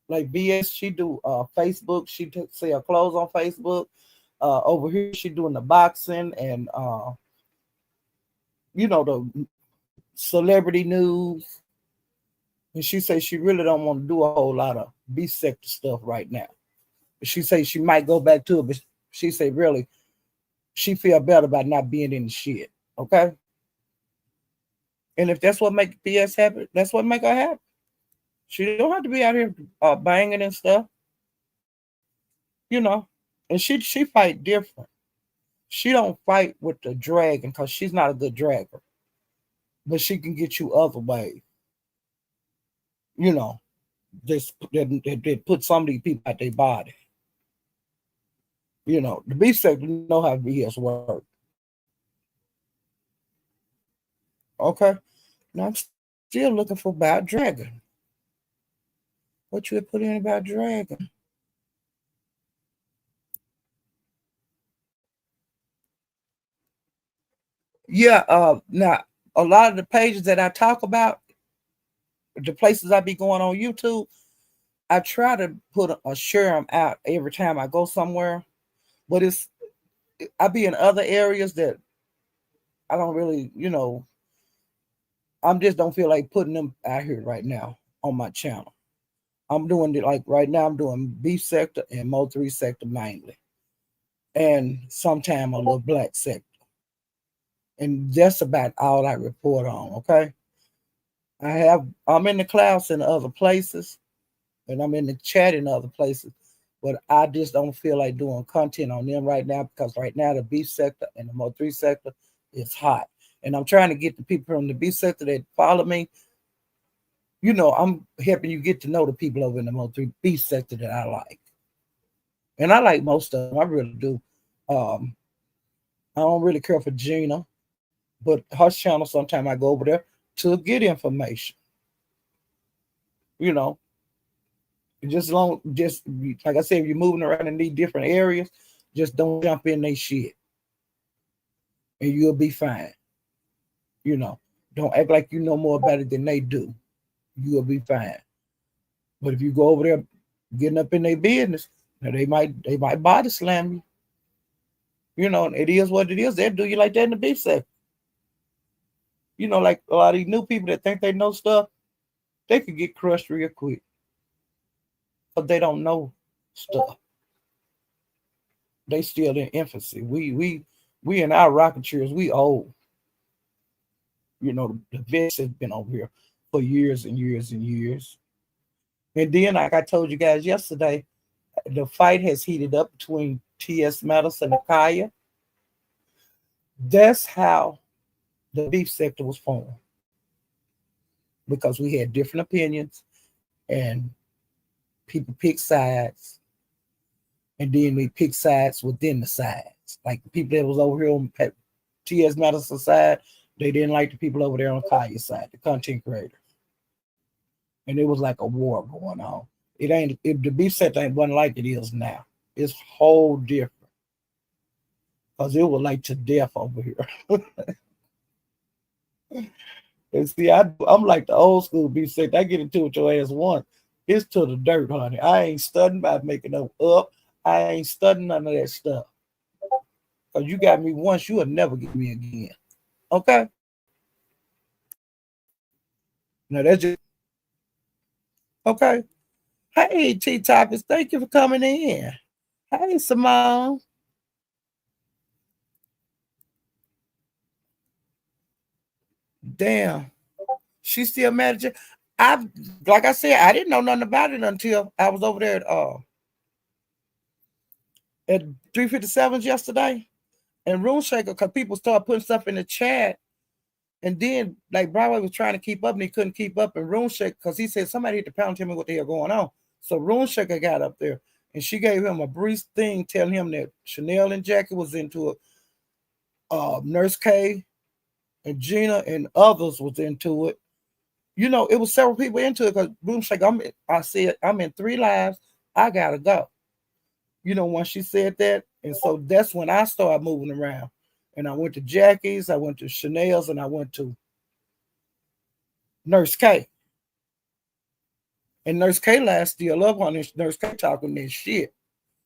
Like BS, she do Facebook. She sell clothes on Facebook. Over here, she doing the boxing and the celebrity news. And she says she really don't want to do a whole lot of beef sector stuff right now. She says she might go back to it, but she say really, she feel better about not being in the shit. Okay. And if that's what make BS happy, that's what make her happy. She don't have to be out here banging and stuff. And she fight different. She don't fight with the dragon, because she's not a good dragger. But she can get you other ways. They put some of these people out their body. The beef sector know how BS work. Okay. Now I'm still looking for Bad Dragon. What you would put in about Dragon? Yeah, now a lot of the pages that I talk about, the places I be going on YouTube, I try to put share them out every time I go somewhere. But I be in other areas that I don't really, I just don't feel like putting them out here right now on my channel. I'm doing it like right now. I'm doing beef sector and Mo3 sector mainly, and sometime a little black sector. And that's about all I report on, okay? I'm in the class in other places, and I'm in the chat in other places, but I just don't feel like doing content on them right now because right now the beef sector and the Mo3 sector is hot. And I'm trying to get the people from the beef sector that follow me. I'm helping you get to know the people over in the Mo3 beef sector that I like. And I like most of them. I really do. Um, I don't really care for Gina, but her channel, sometimes I go over there to get information. You know, just like I said, if you're moving around in these different areas, just don't jump in they shit, and you'll be fine. You know, don't act like you know more about it than they do. You'll be fine. But if you go over there getting up in their business, now they might body slam you. It is what it is. They'll do you like that in the beef sector. Like a lot of these new people that think they know stuff, they could get crushed real quick. But they don't know stuff. They still in infancy. We in our rocking chairs, we old. The vets have been over here for years and years and years. And then, like I told you guys yesterday, the fight has heated up between T.S. Madison and Kaya. That's how the beef sector was formed. Because we had different opinions and people pick sides. And then we pick sides within the sides. Like the people that was over here on T.S. Madison's side, they didn't like the people over there on Kaya's side, the content creators. And it was like a war going on. The beef sector wasn't like it is now. It's whole different. Because it was like to death over here. And see, I'm like the old school beef sector. I get into it with your ass once. It's to the dirt, honey. I ain't studying about making them up. I ain't studying none of that stuff. Because you got me once, you'll never get me again. Okay? Now that's just okay. Hey, T Topics, thank you for coming in. Hey, Simone. Damn. She's still manager. Like I said, I didn't know nothing about it until I was over there at 357s yesterday. And Room Shaker, because people started putting stuff in the chat. And then, like, Broadway was trying to keep up and he couldn't keep up. And Room Shaker, because he said somebody hit the pound, tell me what the hell going on. So Room Shaker got up there and she gave him a brief thing telling him that Chanel and Jackie was into it. Nurse K and Gina and others was into it. It was several people into it because Room Shaker, I said, I'm in 3 lives. I got to go. When she said that. And so that's when I started moving around. And I went to Jackie's, I went to Chanel's, and I went to Nurse K. And Nurse K last still up on this. Nurse K talking this shit.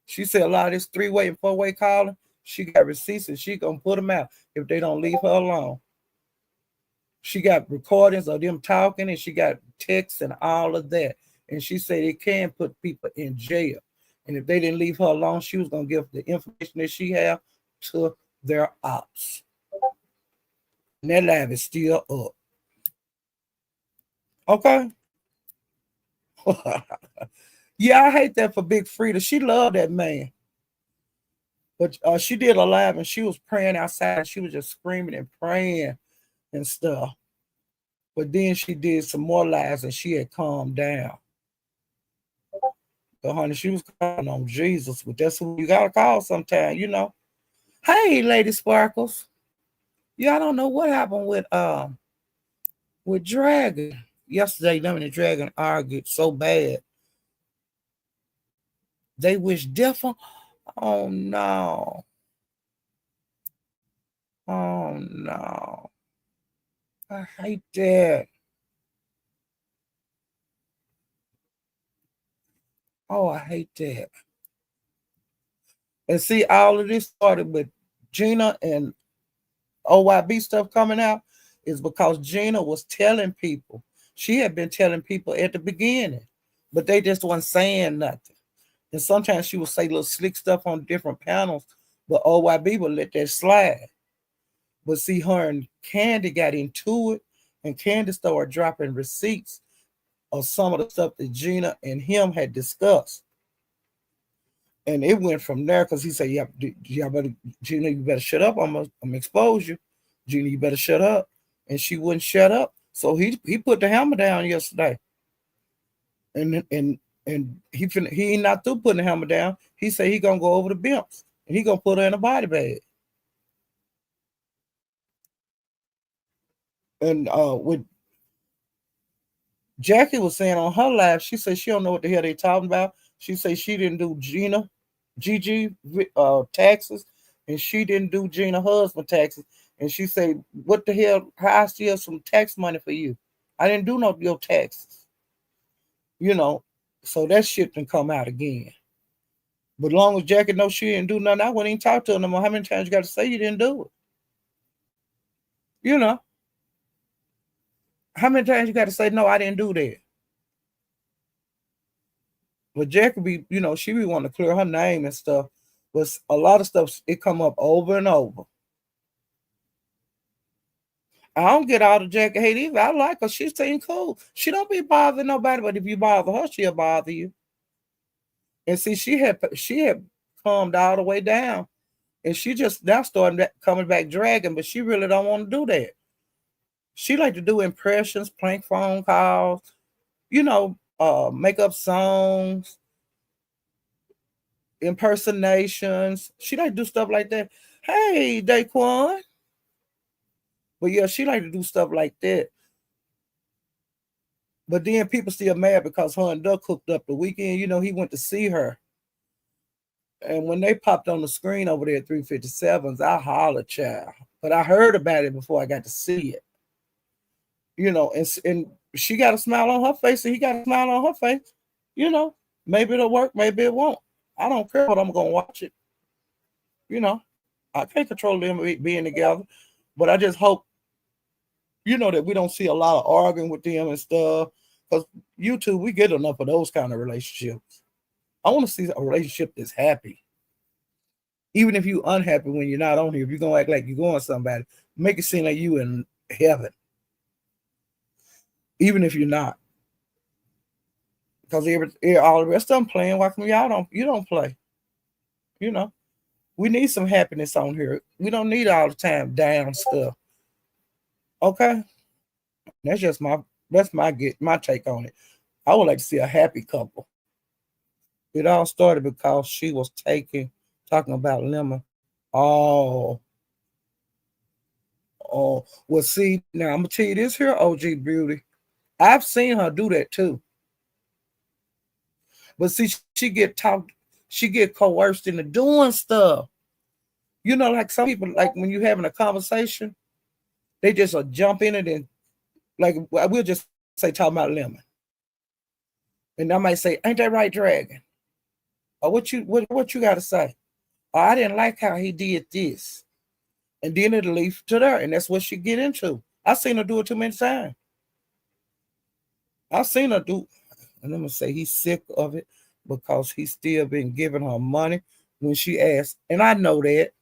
She said a lot of this 3-way and 4-way calling, she got receipts and she gonna put them out if they don't leave her alone. She got recordings of them talking and she got texts and all of that. And she said it can put people in jail. And if they didn't leave her alone, she was gonna give the information that she have to their ops. And that lab is still up. Okay. Yeah, I hate that for Big Frida. She loved that man. But she did a live and she was praying outside. She was just screaming and praying and stuff. But then she did some more lives and she had calmed down. But honey, she was calling on Jesus. But that's who you gotta call sometime, Hey, Lady Sparkles. Yeah, I don't know what happened with Dragon. Yesterday, them and the Dragon argued so bad. They wish death on. Oh no. Oh no. I hate that. Oh, I hate that. And see, all of this started with Gina and OYB stuff coming out is because Gina was telling people. She had been telling people at the beginning, but they just weren't saying nothing. And sometimes she would say little slick stuff on different panels, but OYB would let that slide. But see, her and Candy got into it, and Candy started dropping receipts of some of the stuff that Gina and him had discussed. And it went from there because he said, yeah, better, Gina, you better shut up. I'm going to expose you. Gina, you better shut up. And she wouldn't shut up. So he put the hammer down yesterday. And he ain't not through putting the hammer down. He said he going to go over the bimps. And he going to put her in a body bag. And with Jackie was saying on her live, she said she don't know what the hell they talking about. She said she didn't do Gigi taxes, and she didn't do Gina husband taxes. And she said, what the hell? How I steal some tax money for you? I didn't do no your taxes. So that shit can come out again. But as long as Jackie knows she didn't do nothing, I wouldn't even talk to her no more. How many times you got to say you didn't do it? How many times you got to say, no, I didn't do that? But Jackie she be wanting to clear her name and stuff. But a lot of stuff, it come up over and over. I don't get all the Jackie hate either. I like her. She seems cool. She don't be bothering nobody, but if you bother her, she'll bother you. And see, she had calmed all the way down. And she just now started coming back dragging, but she really don't want to do that. She like to do impressions, prank phone calls, make up songs, impersonations. She like to do stuff like that. Hey, Daquan. But yeah, she like to do stuff like that. But then people still mad because her and Duck hooked up the weekend. He went to see her. And when they popped on the screen over there at 357s, I hollered, child. But I heard about it before I got to see it. And she got a smile on her face, and he got a smile on her face. Maybe it'll work, maybe it won't. I don't care, but I'm going to watch it. I can't control them being together, but I just hope, that we don't see a lot of arguing with them and stuff. Because YouTube, we get enough of those kind of relationships. I want to see a relationship that's happy. Even if you're unhappy when you're not on here, if you're going to act like you're going somebody, make it seem like you in heaven. Even if you're not. Because all the rest of them playing, why come you don't play? We need some happiness on here. We don't need all the time down stuff. Okay? That's just my take on it. I would like to see a happy couple. It all started because she was talking about Lemon. Oh, well, see, now I'm gonna tell you this here, OG Beauty. I've seen her do that too. But see, she get coerced into doing stuff. Like some people, like when you're having a conversation, they just jump in it and like we'll just say talking about Lemon. And I might say, ain't that right, Dragon? Or what you gotta say? Or I didn't like how he did this. And then it'll lead to there, and that's what she get into. I've seen her do it too many times. I've seen her do, and I'm gonna say he's sick of it because he's still been giving her money when she asked. And I know that.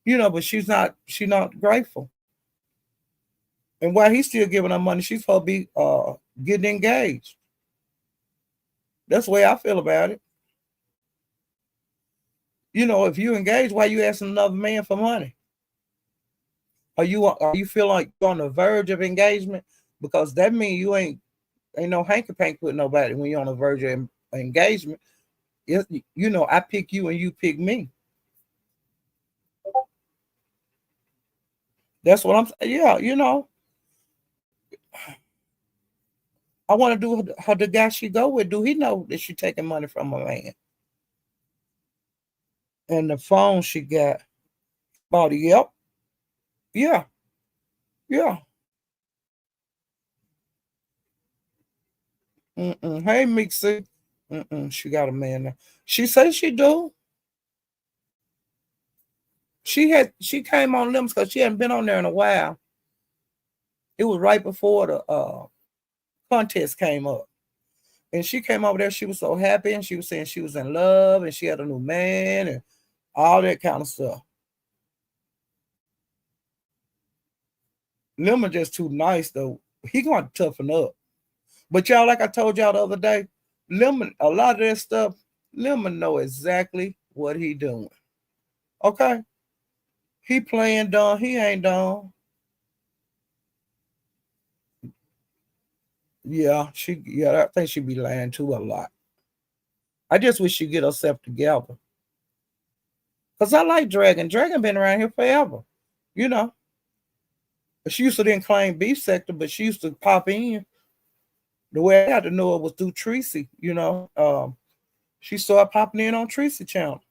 But she's not grateful. And while he's still giving her money, she's supposed to be getting engaged. That's the way I feel about it. If you engage, why you asking another man for money? Are you feel like you're on the verge of engagement? Because that means you ain't no hanky pank with nobody when you're on the verge of engagement. I pick you and you pick me. That's what I'm saying. Yeah, I want to do how the guy she go with. Do he know that she taking money from a man? And the phone she got bought. Yep. Yeah. Yeah. Hey, Mixie. She got a man now. She says she do. She came on Limbs because she hadn't been on there in a while. It was right before the contest came up. And she came over there. She was so happy, and she was saying she was in love, and she had a new man, and all that kind of stuff. Lemon just too nice though. He gonna toughen up. But y'all, like I told y'all the other day, Lemon, a lot of that stuff, Lemon know exactly what he doing. Okay? He playing dumb. He ain't dumb. Yeah, I think she be lying too a lot. I just wish she get herself together. Cause I like Dragon. Dragon been around here forever. You know. She used to then claim beef sector, but she used to pop in. The way I got to know it was through Tracy, you know. She started popping in on Tracy channel.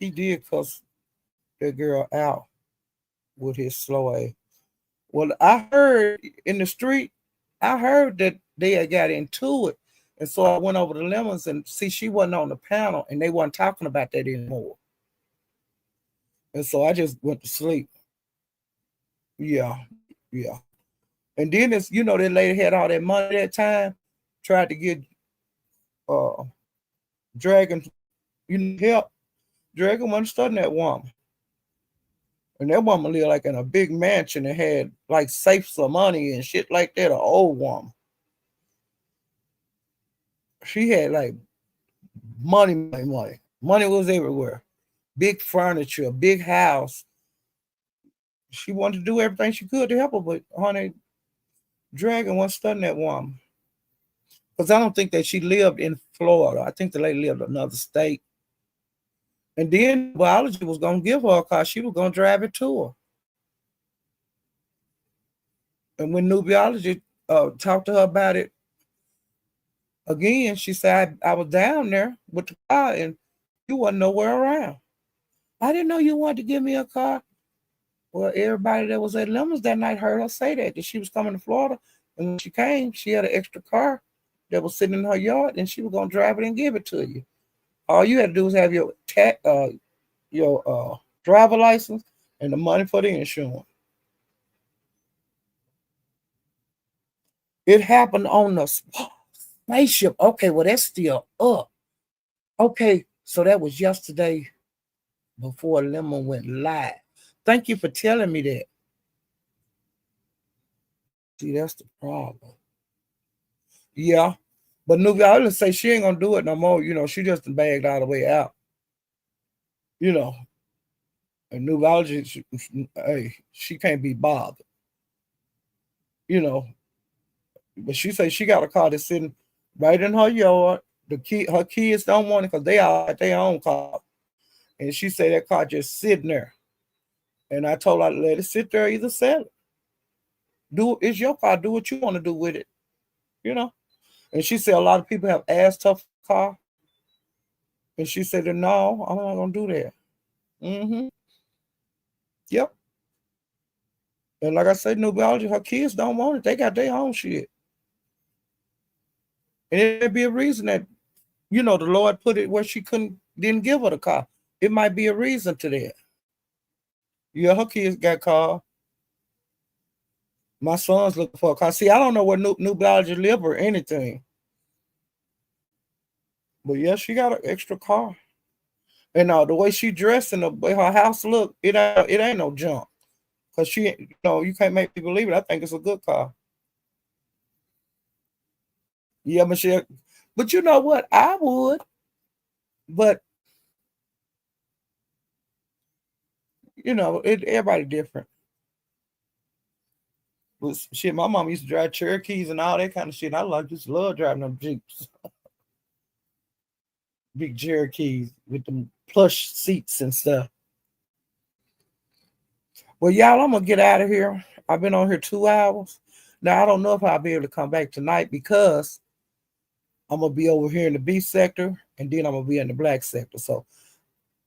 He did cuss that girl out with his slow A. Well, I heard in the street, I heard that they had got into it. And so I went over to Lemons and see she wasn't on the panel and they weren't talking about that anymore. And so I just went to sleep. Yeah, yeah. And then it's, you know, that lady had all that money that time, tried to get uh Dragon, you know, help. Dragon wasn't studying that woman. And that woman lived like in a big mansion and had like safes of money and shit like that, an old woman. She had like money, money, money. Money was everywhere. Big furniture, big house. She wanted to do everything she could to help her, but honey, Dragon wasn't studying that woman. Because I don't think that she lived in Florida. I think the lady lived in another state. And then biology was going to give her a car. She was going to drive it to her. And when new biology talked to her about it again, she said, I was down there with the car and you wasn't nowhere around. I didn't know you wanted to give me a car. Well, everybody that was at Lemons that night heard her say that she was coming to Florida. And when she came, she had an extra car that was sitting in her yard and she was going to drive it and give it to you. All you had to do was have your driver license and the money for the insurance. It happened on the spaceship. Okay, well, that's still up. Okay, so that was yesterday before Lemon went live. Thank you for telling me that. See, that's the problem. Yeah. But Nuvi, I would say she ain't gonna do it no more. You know, she just bagged all the way out. You know, and Nuvi, hey, she can't be bothered. You know, but she say she got a car that's sitting right in her yard. Her kids don't want it because they all at their own car. And she said that car just sitting there. And I told her to let it sit there, either sell it. It's your car. Do what you want to do with it. You know. And she said a lot of people have asked her for a car. And she said, no, I'm not gonna do that. Mm-hmm. Yep. And like I said, new biology, her kids don't want it. They got their own shit. And it may be a reason that, you know, the Lord put it where she didn't give her the car. It might be a reason to that. Yeah, her kids got car. My son's looking for a car. See, I don't know where new biology live or anything. But yeah, she got an extra car. And the way she dressed and the way her house look, it ain't no junk. Cause she, you know, you can't make me believe it. I think it's a good car. Yeah, Michelle. But you know what? I would. But you know, everybody different. But shit, my mom used to drive Cherokees and all that kind of shit. I just love driving them Jeeps. Big Cherokees with them plush seats and stuff. Well, y'all, I'm gonna get out of here. I've been on here 2 hours. Now I don't know if I'll be able to come back tonight because I'm gonna be over here in the B sector and then I'm gonna be in the black sector. So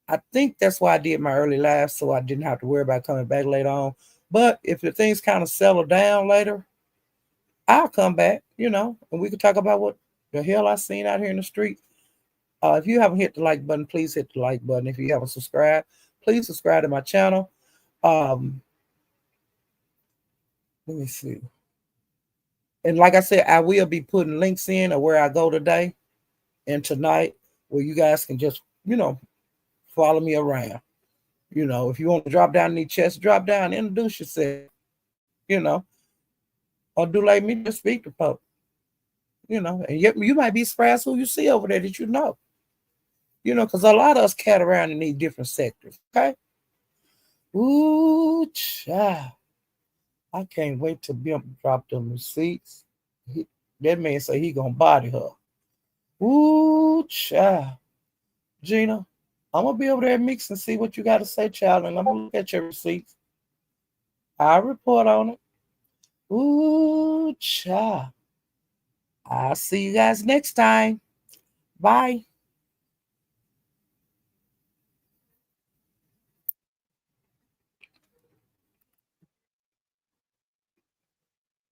I think that's why I did my early live, so I didn't have to worry about coming back later on. But if the things kind of settle down later, I'll come back, you know, and we can talk about what the hell I seen out here in the street. If you haven't hit the like button, please hit the like button. If you haven't subscribed, please subscribe to my channel. Let me see. And like I said, I will be putting links in of where I go today and tonight. where you guys can just, follow me around. If you want to drop down in the chest, drop down, introduce yourself, you know, or do like me, just speak to folks, and you might be surprised who you see over there that because a lot of us cat around in these different sectors, okay? Ooh, child. I can't wait to Bimp drop them receipts. That man say he gonna body her. Ooh, child. Gina, I'm gonna be over there mix and see what you got to say, child, and I'm gonna look at your receipts. I'll report on it. Ooh, child. I'll see you guys next time. Bye.